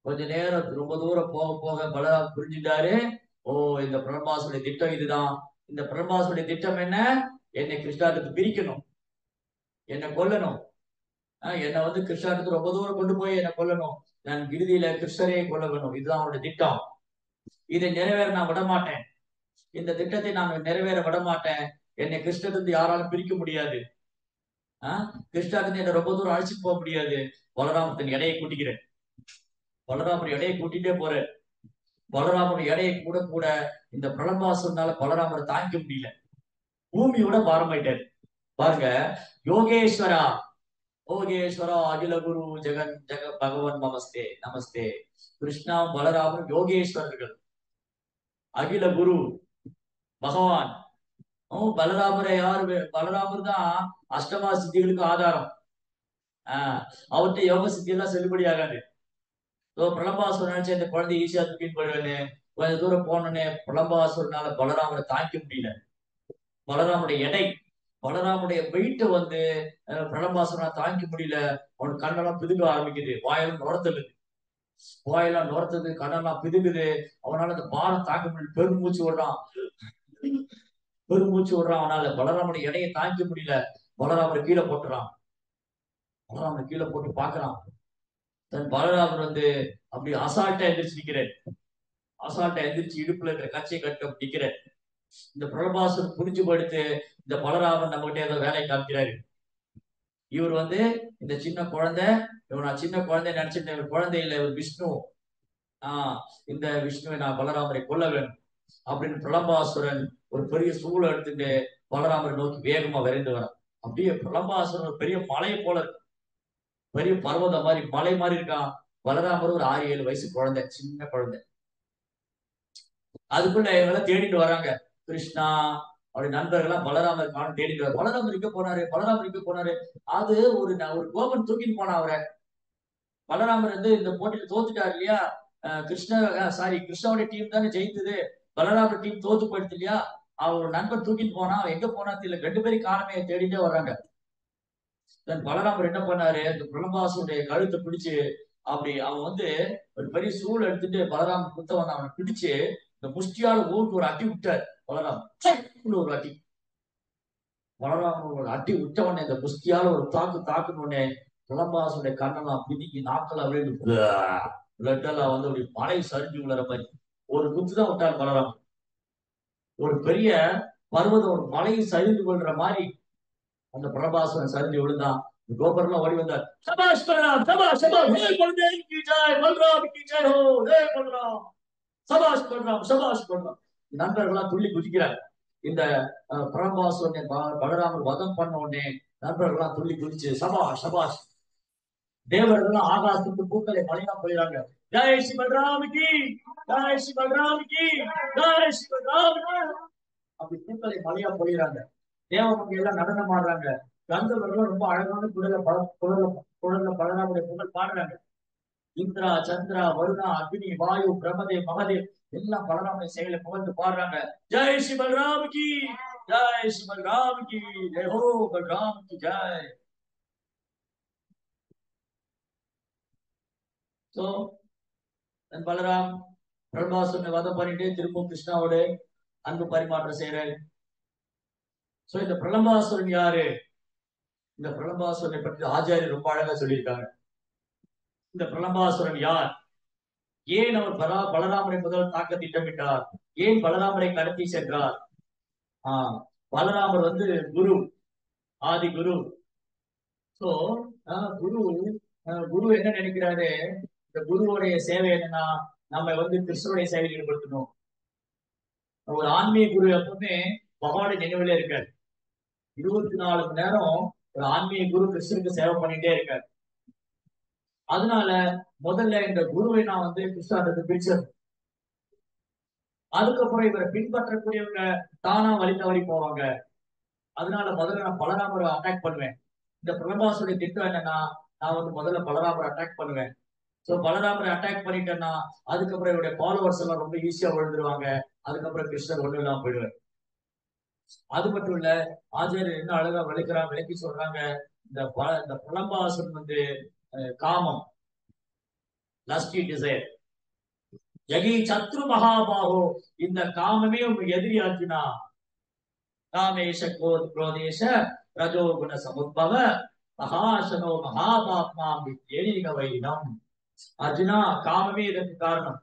கொஞ்ச நேரம் ரொம்ப தூரம் போக போக பலராமர் புரிஞ்சுட்டாரு. ஓ, இந்த பிரபாசுடைய திட்டம் இதுதான். இந்த பிரபாசுடைய திட்டம் என்ன? என்னை கிருஷ்ணாட்டுக்கு பிரிக்கணும், என்னை கொல்லணும். என்னை வந்து கிருஷ்ணாட்டுக்கு ரொம்ப தூரம் கொண்டு போய் என்னை கொல்லணும். நான் இறுதியில கிருஷ்ணரையே கொல்ல வேணும். இதுதான் அவருடைய திட்டம். இதை நிறைவேற நான் விட மாட்டேன். இந்த திட்டத்தை நான் நிறைவேற விட மாட்டேன். என்னை கிருஷ்ணத்திலிருந்து யாராலும் பிரிக்க முடியாது. கிருஷ்ணாட்டிலிருந்து என்னை ரொம்ப தூரம் அழைச்சிட்டு போக முடியாது. பலராமத்தின் எடையை கூட்டிக்கிறேன். பலராமர் எடையை கூட்டிட்டே போறேன். பலராமர் எடையை கூட கூட இந்த பிரலம்பாசனால பலராமரை தாங்கிக்க முடியல. பூமியோட பாரமாயிட்டாரு. பாருங்க, யோகேஸ்வரா, யோகேஸ்வரா அகில குரு ஜெகன் ஜெக பகவன் நமஸ்தே நமஸ்தே. கிருஷ்ணா பலராமர் யோகேஸ்வரர்கள், அகில குரு பகவான். பலராமரை யாரு? பலராமர் தான் அஷ்டமா சித்திகளுக்கு ஆதாரம். அவர்கிட்ட யோக சித்தி எல்லாம் செல்லுபடி ஆகாது. பிரலம்பாசுரன் நினைச்ச இந்த குழந்தை ஈஸியா தூக்கிட்டு போயிடுவேன்னு கொஞ்ச தூரம் போனோன்னே பிரலம்பாசுரனால பலராமரை தாங்கிக்க முடியல. பலராமுடைய எடை, பலராமுடைய வெயிட்ட வந்து பிரலம்பாசுரனால தாங்கிக்க முடியல. அவனுக்கு கண்ணெல்லாம் பிதுங்க ஆரம்பிக்குது, வாயெல்லாம் நுரத்துது, வாயெல்லாம் நுரத்துது, கண்ணெல்லாம் பிதுங்குது. அவனால அந்த பாரம் தாங்க முடியல, பெருமூச்சு விடுறான், பெருமூச்சு விடுறான். அவனால பலராமுடைய எடையை தாங்கிக்க முடியல. பலராமரை கீழே போட்டுறான். பலராமரை கீழே போட்டு பாக்குறான். தன் பலராமர் வந்து அப்படி அசால்ட்டா எந்திரிச்சு நிக்கிறேன். அசால்ட்டா எந்திரிச்சு இடுப்புல இருக்கிற கட்சியை கட்ட நிக்கிறேன். இந்த பிரபாசன் புரிஞ்சு படுத்து இந்த பலராமன் நம்ம கிட்ட ஏதோ வேலை காமிக்கிறாரு. இவர் வந்து இந்த சின்ன குழந்தை, நான் சின்ன குழந்தை நினைச்சிட்டு, குழந்தை இல்லை, இவர் விஷ்ணு. இந்த விஷ்ணுவை நான் பலராமரை கொல்ல வேணும் அப்படின்னு பிரலம்பாசுரன் ஒரு பெரிய சூழலை எடுத்துட்டு பலராமரை நோக்கி வேகமா விரைந்து வரான். அப்படியே பிரலம்பாசுரன் ஒரு பெரிய மலையை போல இருக்கு, பெரிய பர்வதம் மாதிரி மலை மாதிரி இருக்கான். பலராமர் ஒரு 6-7 வயசு குழந்தை, சின்ன குழந்தை. அதுக்குள்ள இவங்க தேடிட்டு வராங்க. கிருஷ்ணா அவருடைய நண்பர்கள்லாம் பலராமர் காணும் தேடிட்டு வர. பலராமர் இங்க போனாரு, பலராமர் இங்க போனாரு. அது ஒரு கோபன் தூக்கிட்டு போனா அவரை. பலராமர் வந்து இந்த போட்டியில தோத்துட்டாரு இல்லையா? கிருஷ்ணாவுடைய டீம் தானே ஜெயித்தது, பலராமர் டீம் தோத்து போயிடுது இல்லையா? அவர் நண்பர் தூக்கிட்டு போனா, எங்க போனா தெரியல. 2 பேரும் காணமே, தேடிட்டே வர்றாங்க. பலராமர் என்ன பண்ணாரு? இந்த பிரலம்பாசுடைய கழுத்தை பிடிச்சு அப்படி அவன் வந்து ஒரு பெரிய சூழ் எடுத்துட்டு பலராமர் குத்தவன் அவனை பிடிச்சு இந்த முஷ்டியால ஊருக்கு ஒரு அட்டி விட்டார். பலராமர் ஒரு அட்டி, பலராமர் ஒரு அட்டி விட்டவனே இந்த முஷ்டியால ஒரு தாக்குனோடனே பிரலம்பாசுடைய கண்ணெல்லாம் பிதிக்கி நாக்கெல்லாம் அப்படியே பிளட் எல்லாம் வந்து அப்படி மலை சரிஞ்சு விழுற மாதிரி ஒரு குத்து தான் விட்டார் பலராமர். ஒரு பெரிய பர்வதம் ஒரு மலையும் சரிந்து கொள்ற மாதிரி அந்த பிரபாசுரன் சரிஞ்சு விழுந்தான். கோபர்லாம் ஓடி வந்தார். சபாஷ் பலராம், சபாஷ் சபாஷ், ஹே பலதேவ் கி ஜெய், பலராம் கி ஜெய் ஹோ, ஹே பலராம், சபாஷ் பலராம், சபாஷ் பலராம். நண்பர்கள்லாம் துள்ளி குதிக்கிறார். இந்த பிரபாசுரனை பலராமர் வதம் பண்ண உடனே நண்பர்கள்லாம் துள்ளி குதிச்சு சபாஷ் சபாஷ். தேவர்கள்லாம் ஆகாசத்துக்கு பூக்களை மழையா போயிறாங்க. ஜெய் ஸ்ரீ பலராம் கி, ஜெய் ஸ்ரீ பலராம் கி, ஜெய் ஸ்ரீ பலராம். அப்படி பூக்களை மழையா போயிறாங்க. தேவமங்கை எல்லாம் நடனம் ஆடுறாங்க. கந்தவர்கள் ரொம்ப அழகான குழந்தை பலராமுடைய புகழ் பாடுறாங்க. இந்திரா, சந்திரா, வருணா, அக்னி, வாயு, பிரமதே, மகதேவ் எல்லாம் பலராமுடைய செயலை புகழ்ந்து பாடுறாங்க. ஜெய் ஸ்ரீ பலராம் கி, ஜெய் ஸ்ரீ பலராம் கி, ஜெய் ஹோ பலராம் கி ஜெய். சோ பலராம் பிரபாசுரனை வதம் பண்ணிட்டு திரும்ப கிருஷ்ணாவோட அன்பு பரிமாற்றம் செய்யறாரு. சோ இந்த பிரலம்பாசுரன் யாரு? இந்த பிரலம்பாசுரனை பற்றி ஆச்சாரியர் ரொம்ப அழகா சொல்லியிருக்காங்க. இந்த பிரலம்பாசுரன் யார்? ஏன் அவர் பலராமரை முதல் தாக்க திட்டமிட்டார்? ஏன் பலராமரை கடத்தி சென்றார்? பலராமர் வந்து குரு, ஆதி குரு. சோ குரு குரு என்ன நினைக்கிறாரு? இந்த குருவுடைய சேவை என்னன்னா, நம்ம வந்து கிருஷ்ணனுடைய சேவையில் ஈடுபடுத்தணும். ஒரு ஆன்மீக குரு எப்பவுமே பகவானுடைய நினைவுல இருக்காரு. 24 மணி நேரம் ஒரு ஆன்மீக குரு கிருஷ்ணனுக்கு சேவை பண்ணிட்டே இருக்காரு. அதனால முதல்ல இந்த குருவை நான் கிறிஸ்தாண்டத்தை பிரிச்சது. அதுக்கப்புறம் இவரை பின்பற்றக்கூடியவங்க தானா வழி தவறி போவாங்க. அதனால முதல்ல நான் பலராமரை அட்டாக் பண்ணுவேன். இந்த பிரபாசுடைய திட்டம் என்னன்னா, நான் முதல்ல பலராமரை அட்டாக் பண்ணுவேன். சோ பலராமரை அட்டாக் பண்ணிட்டேன்னா அதுக்கப்புறம் இவருடைய ஃபாலோவர்ஸ் எல்லாம் ரொம்ப ஈஸியா விழுந்துருவாங்க. அதுக்கப்புறம் கிருஷ்ணர் ஒண்ணு இல்லாம போயிடுவார். அது மட்டும் இல்ல, ஆச்சாரியர் என்ன அழகா விளக்கி சொல்றாங்க. இந்த பிரபாசன் காமம், லஸ்டி டிசைர், யகி சத்ரு மகாபாகோ, இந்த காமமே உங்க எதிரியாச்சுனா, காமேஷ குரோதேஷ ரஜோகுண சமுத்பவ மகாசனோ மகாபாத்மா எரிக வைனம். அர்ஜுனா, காமமே இதற்கு காரணம்.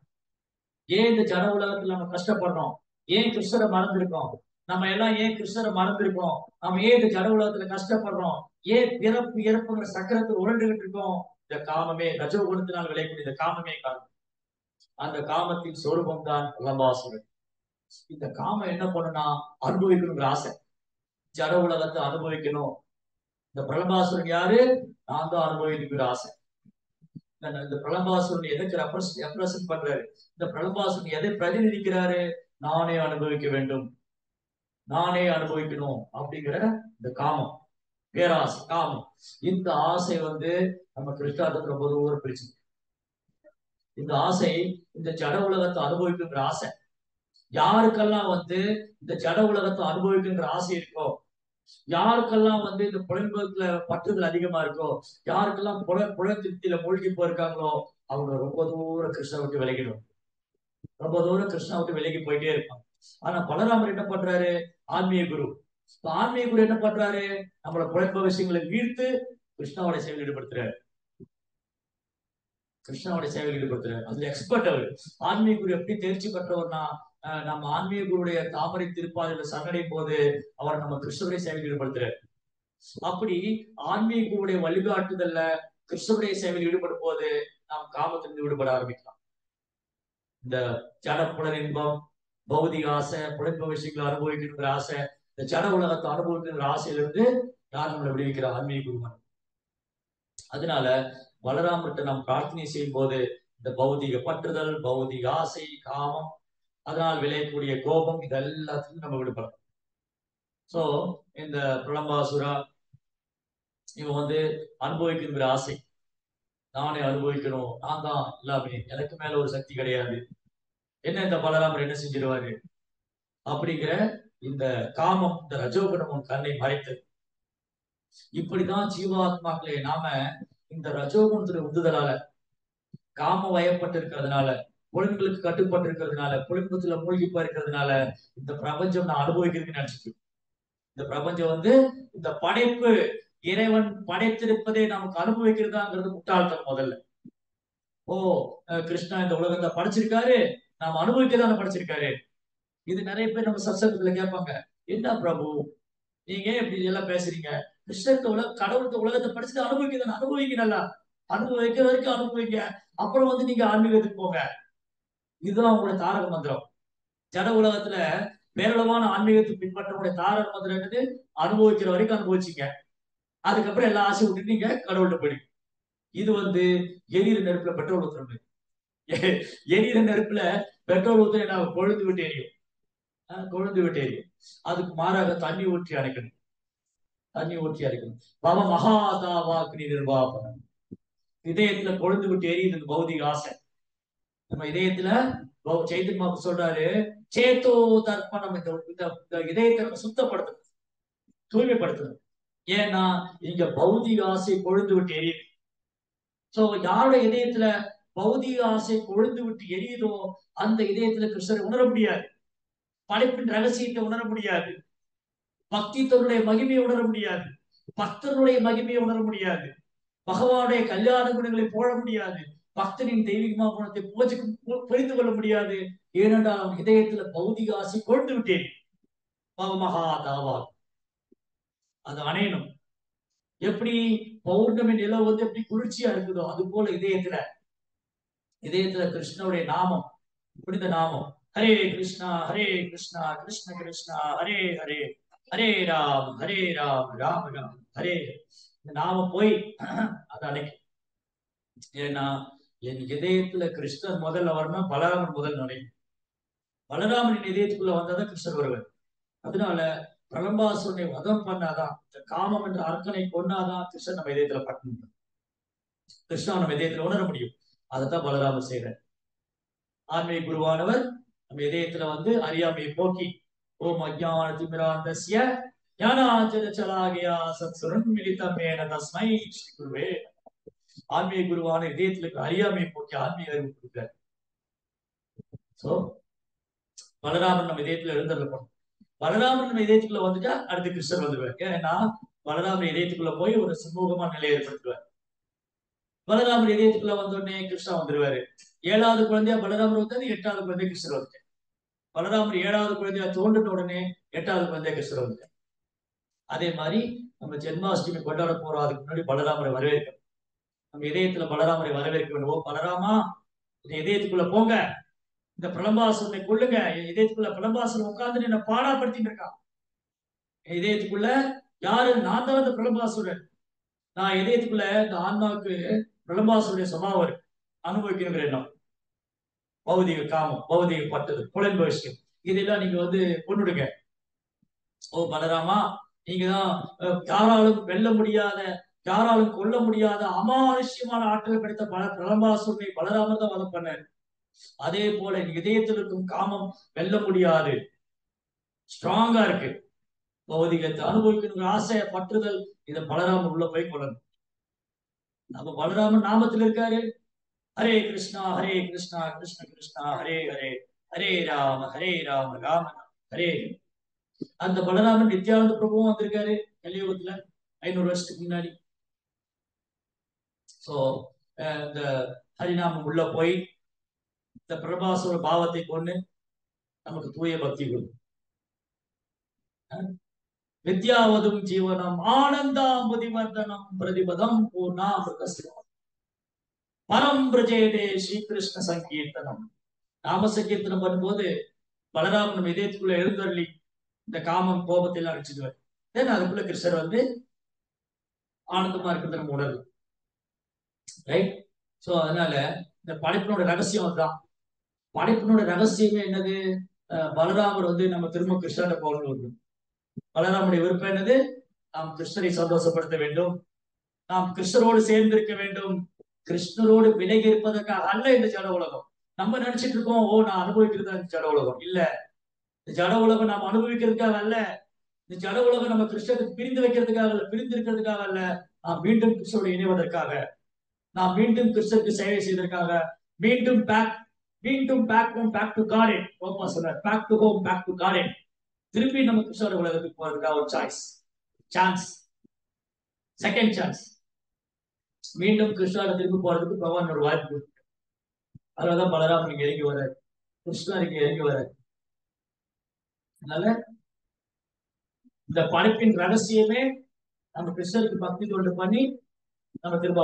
ஏன் இந்த ஜட உலகத்துல நம்ம கஷ்டப்படுறோம்? ஏன் கிருஷ்ணரை மறந்துருக்கோம்? நம்ம எல்லாம் ஏன் கிருஷ்ணரை மறந்துருக்கோம்? நம்ம ஏன் இந்த ஜட உலகத்துல கஷ்டப்படுறோம்? ஏன் பிறப்பு இறப்புங்கிற சக்கரத்தில் உருண்டுகிட்டு இருக்கோம்? இந்த காமமே, ரஜோகுணத்தினால் விளையக்கூடிய இந்த காமமே காரணம். அந்த காமத்தின் சொரூபம் தான் பிரபாசுரன். இந்த காமம் என்ன பண்ணுனா, அனுபவிக்கணுங்கிற ஆசை, ஜட உலகத்தை அனுபவிக்கணும். இந்த பிரபாசுரன் யாரு? நான் தான் அனுபவிக்கிற ஆசை. இந்த பிரபாசுரன் எதுக்கு ரெப்ரசன்ட் பண்றாரு? இந்த பிரபாசுரன் எதை பிரதிநிதிக்கிறாரு? நானே அனுபவிக்க வேண்டும், நானே அனுபவிக்கணும் அப்படிங்கிற இந்த காமம், பேராசை, காமம். இந்த ஆசை நம்ம கிருஷ்ணார்த்தத்துல ரொம்ப தூரம் பிரிச்சு. இந்த ஆசை இந்த ஜட உலகத்தை அனுபவிக்குங்கிற ஆசை. யாருக்கெல்லாம் இந்த ஜட உலகத்தை அனுபவிக்குங்கிற ஆசை இருக்கோ, யாருக்கெல்லாம் இந்த புலன்பத்துல பற்றுதல் அதிகமா இருக்கோ, யாருக்கெல்லாம் புல திருப்தியில மூழ்கி போயிருக்காங்களோ, அவங்க ரொம்ப தூரம் கிருஷ்ணா விட்டு விலகிடும். ரொம்ப தூரம் கிருஷ்ணா விட்டு விலகி போயிட்டே இருப்பாங்க. ஆனா பலராமர் என்ன பண்றாரு? ஆன்மீக குரு. ஆன்மீக குரு என்ன பண்றாரு? நம்மளோட புலன்ப விஷயங்களை வீழ்த்து கிருஷ்ணாவோட செயல் ஈடுபடுத்துறாரு. கிருஷ்ணாவோட சேவையில் ஈடுபடுத்துறாரு. அதுல எக்ஸ்பர்ட் அவர். ஆன்மீக குரு எப்படி தேர்ச்சி பெற்றவர்னா, நம்ம ஆன்மீக குருடைய தாமரை திருப்பாதையில சரணடையும் போது அவர் நம்ம கிருஷ்ணருடைய சேவையில் ஈடுபடுத்துறாரு. அப்படி ஆன்மீக குருடைய வழிகாட்டுதல்ல கிருஷ்ணருடைய சேவையில் ஈடுபடும் போது நாம் காமத்திலிருந்து விடுபட ஆரம்பிக்கலாம். இந்த ஜட புலன் இன்பம், பௌதிக ஆசை, புலன்ப விஷயங்களை அனுபவிக்கின்ற ஆசை, இந்த ஜட உலகத்தை அனுபவிக்கின்ற ஆசையிலிருந்து யார் நம்மளை விடுவிக்கிற? ஆன்மீக குருமன். அதனால பலராமர்கிட்ட நாம் பிரார்த்தனை செய்யும் போது இந்த பௌதிக பற்றுதல், பௌதிக ஆசை, காமம், அதனால் விளையக்கூடிய கோபம், இது எல்லாத்தையும் நம்ம விடுபடலாம். சோ இந்த பிரலம்பாசுரா இவன் அனுபவிக்கின்ற ஆசை, நானே அனுபவிக்கணும், நான் தான் எல்லாமே, எனக்கு மேல ஒரு சக்தி கிடையாது, என்ன இந்த பலராமர் என்ன செஞ்சிருவாரு அப்படிங்கிற இந்த காமம், இந்த ரஜோகுணமும் கண்ணை மறைத்தது. இப்படிதான் ஜீவாத்மாக்களே நாம இந்த ரஜோகுணத்துடைய உந்துதலால, காம வயப்பட்டு இருக்கிறதுனால, புலன்களுக்கு கட்டுப்பட்டு இருக்கிறதுனால, புலன்பத்துல மூழ்கி போயிருக்கிறதுனால இந்த பிரபஞ்சம் நான் அனுபவிக்கிறதுன்னு நினைச்சிட்டு, இந்த பிரபஞ்சம் இந்த படைப்பு இறைவன் படைத்திருப்பதை நமக்கு அனுபவிக்கிறதாங்கிறது முட்டாள்தனம் முதல்ல. ஓ, கிருஷ்ணா இந்த உலகத்தை படைச்சிருக்காரு, நாம அனுபவிக்கதான படைச்சிருக்காரு. இது நிறைய பேர் நம்ம சத்சங்கத்துல கேட்பாங்க, என்ன பிரபு நீங்க இப்படி எல்லாம் பேசுறீங்க? கிருஷ்ணத்தை கடவுளுக்கு உலகத்தை படிச்சுட்டு அனுபவிக்கதானே, அனுபவிக்க நல்லா, அனுபவிக்கிற வரைக்கும் அனுபவிக்க, அப்புறம் நீங்க ஆன்மீகத்துக்கு போங்க. இதுதான் உங்களுடைய தாரக மந்திரம். ஜட உலகத்துல பேரளவான ஆன்மீகத்தை பின்பற்றக்கூடிய தாரக மந்திரம் என்னது? அனுபவிக்கிற வரைக்கும் அனுபவிச்சிங்க, அதுக்கப்புறம் எல்லா ஆசை விட்டு நீங்க கடவுள்கிட்ட போயிடுங்க. இது எரியிற நெருப்புல பெட்ரோல் ஊத்துறது. எரியிற நெருப்புல பெட்ரோல் ஊத்துற நான் கொழுந்து விட்டு எரியும், கொழுந்து விட்டு எரியும். அதுக்கு மாறாக தண்ணி ஊற்றி அணைக்கணும், தண்ணி ஊற்றி அரைக்கணும். பவ மகாதாவாக்னி நிர்வாபனம். இதயத்துல கொழுந்து விட்டு எரியுது பௌதிக ஆசை. நம்ம இதயத்துல சைத்தன்ய மாபு சொல்றாரு, சேத்தோ தர்ப்பணம், இந்த இதயத்தை சுத்தப்படுத்தணும், தூய்மைப்படுத்தணும். ஏன்னா இங்க பௌதிக ஆசை கொழுந்து விட்டு எரியுது. சோ யாருடைய இதயத்துல பௌதிக ஆசை கொழுந்து விட்டு எரியுதோ அந்த இதயத்துல கிருஷ்ணரை உணர முடியாது, படைப்பின் ரகசியத்தை உணர முடியாது, பக்தி தன்னுடைய மகிமையை உணர முடியாது, பக்தனுடைய மகிமையை உணர முடியாது, பகவானுடைய கல்யாண குணங்களை போட முடியாது, பக்தனின் தெய்வீகமா குணத்தை புரிந்து கொள்ள முடியாது. ஏனென்றால் அவன் இதயத்துல பௌதிக ஆசை கொண்டு விட்டேன். மகாதாவா அது அணையணும். எப்படி பௌர்ணமி நிலவு எப்படி குளிர்ச்சியா இருக்குதோ அது போல இதயத்துல கிருஷ்ணனுடைய நாமம், புனித நாமம், ஹரே கிருஷ்ணா கிருஷ்ணா கிருஷ்ணா ஹரே ஹரே, ஹரே ராம் ராம் ராம் ஹரே. இந்த நாமம் போய் அதை அணைக்கும். ஏன்னா என் இதயத்துல கிருஷ்ணர் முதல்ல வரணும், பலராமன் முதல் நுழையும். பலராமனின் இதயத்துக்குள்ள வந்தாதான் கிருஷ்ணர் வருவார். அதனால பிரலம்பாசுரனை வதம் பண்ணாதான், இந்த காமம் என்ற அரக்கனை கொண்டாதான் கிருஷ்ணன் நம்ம இதயத்துல பட்டணும், கிருஷ்ணா நம்ம இதயத்துல உணர முடியும். அதைத்தான் பலராமர் செய்யறார். ஆன்மீக குருவானவர் நம்ம இதயத்துல வந்து அறியாமையை போக்கி, ஓம் அஜ்ஞான திமிராந்தஸ்ய ஞானாஞ்சன சலாகியா சத்சுரன் மிலிதமேன தஸ்மை ஸ்ரீ குருவே. ஆன்மீக குருவான இதயத்துல அறியாமையை போக்கி ஆன்மீக அறிவு கொடுக்கிறார். சோ பலராமன் நம்ம இதயத்துல எழுந்திருக்கணும். பலராமன் நம்ம இதயத்துக்குள்ள வந்துட்டா அடுத்து கிருஷ்ணர் வந்துடுவார். ஏன்னா பலராமன் இதயத்துக்குள்ள போய் ஒரு சுமூகமான நிலையை ஏற்படுத்துவார். பலராமர் இதயத்துக்குள்ள வந்தோடனே கிருஷ்ணா வந்துருவாரு. 7வது குழந்தையா பலராமர் வந்தாரு, 8வது குழந்தை கிருஷ்ணர் வந்துட்டார். பலராமர் 7வது குழந்தையா தோன்றின உடனே 8வது குழந்தையா கிருஷ்ணர் வந்துட்டார். அதே மாதிரி நம்ம ஜென்மாஷ்டமி கொண்டாட போறோம், அதுக்கு முன்னாடி பலராமரை வரவேற்கணும். நம்ம இதயத்துல பலராமரை வரவேற்க வேண்டும். பலராமா, இதயத்துக்குள்ள போங்க, இந்த பிரலம்பாசுரனை கொள்ளுங்க. என் இதயத்துக்குள்ள பிரலம்பாசுரன் உட்கார்ந்து என்ன பாடாப்படுத்திட்டு இருக்கான். என் இதயத்துக்குள்ள யாரு? நான் தான் இந்த பிரலம்பாசுரன். நான் இதயத்துக்குள்ள இந்த ஆன்மாவுக்கு பிரலம்பாசுடைய சுபாவம் இருக்கு, அனுபவிக்கணுங்கிற எண்ணம், பௌதிக காமம், பௌதிக பட்டது, புலன்ப விஷயம், இதெல்லாம் நீங்க வந்து கொண்டுடுங்க. ஓ பலராமா, நீங்க தான் யாராலும் வெல்ல முடியாத, யாராலும் கொல்ல முடியாத அமானுஷ்யமான ஆற்றல் கிடைத்த பிரலம்பாசுரனை பலராமர் தான் வதம் பண்ணாரு. அதே போல இதயத்தில் இருக்கும் காமம் வெல்ல முடியாது, ஸ்ட்ராங்கா இருக்கு. பௌதிகத்தை அனுபவிக்கணுங்கிற ஆசை, பற்றுதல், இதை பலராமன் உள்ள போய் கொள்ளணும். நம்ம பலராமன் நாமத்தில் இருக்காரு. ஹரே கிருஷ்ணா கிருஷ்ண கிருஷ்ணா ஹரே ஹரே, ஹரே ராம ராம ராம ஹரே. அந்த பலராமன் நித்யானந்த பிரபுவும் வந்திருக்காரு கலியுகத்துல 500 வருஷத்துக்கு முன்னாடி. சோ இந்த ஹரிநாமம் உள்ள போய் இந்த பிரபாசுர பாவத்தை கொண்டு நமக்கு தூய பக்தி கொடுக்கும். வித்யாவதும் ஜீவனம் ஆனந்தாம்புதிவர்தனம் பிரதிபதம் பூர்ணாமிருதஸ்யம் பரம் பிரஜேதே ஸ்ரீகிருஷ்ண சங்கீர்த்தனம். நாம சங்கீர்த்தனம் பண்ணும்போது பலராமன் நம்ம இதயத்துக்குள்ள எழுந்தருளி இந்த காமம் கோபத்தை எல்லாம் அடிச்சுடுவார். தென் அதுக்குள்ள கிருஷ்ணர் வந்து ஆனந்தமா இருக்கிறது நம்ம உணர்வு. ரைட்? சோ அதனால இந்த படைப்பினோட ரகசியம் அதுதான். படைப்பினோட ரகசியமே என்னது? பலராமர் வந்து நம்ம திரும்ப கிருஷ்ணரை போகணும். பலராமனுடைய விருப்பம் என்னது? நாம் கிருஷ்ணரை சந்தோஷப்படுத்த வேண்டும், நாம் கிருஷ்ணரோடு சேர்ந்திருக்க வேண்டும். கிருஷ்ணரோடு விலகி இருப்பதற்காக அல்ல இந்த ஜட உலகம். நம்ம நினைச்சிட்டு இருக்கோம், ஓ நான் அனுபவிக்கிறது இந்த ஜட உலகம். இல்ல, இந்த ஜட உலகம் நாம் அனுபவிக்கிறதுக்காக அல்ல. இந்த ஜட உலகம் நம்ம கிருஷ்ணருக்கு பிரிந்து வைக்கிறதுக்காக அல்ல, பிரிந்து இருக்கிறதுக்காக அல்ல. நாம் மீண்டும் கிருஷ்ணரோடு இணைவதற்காக, நாம் மீண்டும் கிருஷ்ணருக்கு சேவை செய்வதற்காக, மீண்டும் back home, back to God. சொன்னார், back to home, back to God. திருப்பி நம்ம கிருஷ்ணரோட உலகத்துக்கு போறதுக்காக ஒரு சான்ஸ், செகண்ட் சான்ஸ். மீண்டும் கிருஷ்ணாவை திரும்பி போறதுக்கு பகவான் ஒரு வாய்ப்பு கொடுத்து, அதனாலதான் பலராமன் இங்க இறங்கி வர்றாரு, கிருஷ்ணா இங்க இறங்கி வர்றாரு. அதனால இந்த படைப்பின் ரகசியமே நம்ம கிருஷ்ணருக்கு பக்தி தொண்டு பண்ணி நம்ம திரும்ப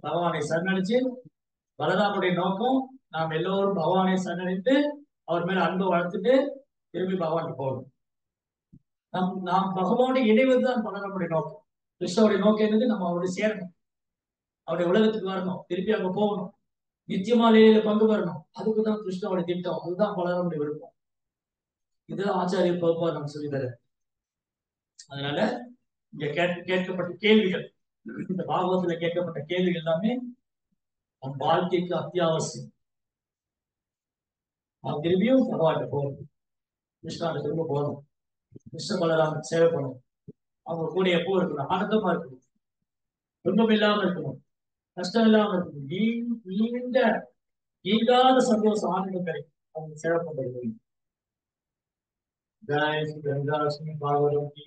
பகவானை சரணடைச்சு, பலராமனுடைய நோக்கம் நாம் எல்லோரும் பகவானை சரணடைந்து அவர் மேல அன்பை வளர்த்துட்டு திரும்பி பகவானுக்கு போகணும். நாம் பகவானுடைய இணைவதுதான் பலராமனுடைய நோக்கம். கிருஷ்ணனுடைய நோக்கம் என்னது? நம்ம அவருடைய சேரணும், அவருடைய உலகத்துக்கு வரணும், திருப்பி அங்க போகணும், நித்தியமாலையில பங்கு வரணும். அதுக்குதான் கிருஷ்ணனுடைய திட்டம், அதுதான் பலராமனுடைய விருப்பம். இதுதான் ஆச்சாரிய பகுப்பா நம்ம சொல்லித்தர. அதனால இங்க கேட்கப்பட்ட கேள்விகள், இந்த பாகவத்துல கேட்கப்பட்ட கேள்விகள் எல்லாமே நம் வாழ்க்கைக்கு அத்தியாவசியம். நாம் திரும்பியும் பகவான்கிட்ட போகணும், கிருஷ்ணாட்ட திரும்ப போகணும், கிருஷ்ண பலராமன் சேவை பண்ணணும், அவங்க கூட எப்போ இருக்கணும், ஆனந்தமா இருக்கணும், துன்பம் இல்லாம இருக்கணும், கஷ்டம் இல்லாம இருக்கணும், நீங்காத சந்தோஷம் ஆனந்தம் கிடைக்கும் அவங்க சேவை பண்றது. ஜெய் ஸ்ரீ கங்கா லட்சுமி பாகவதம் கி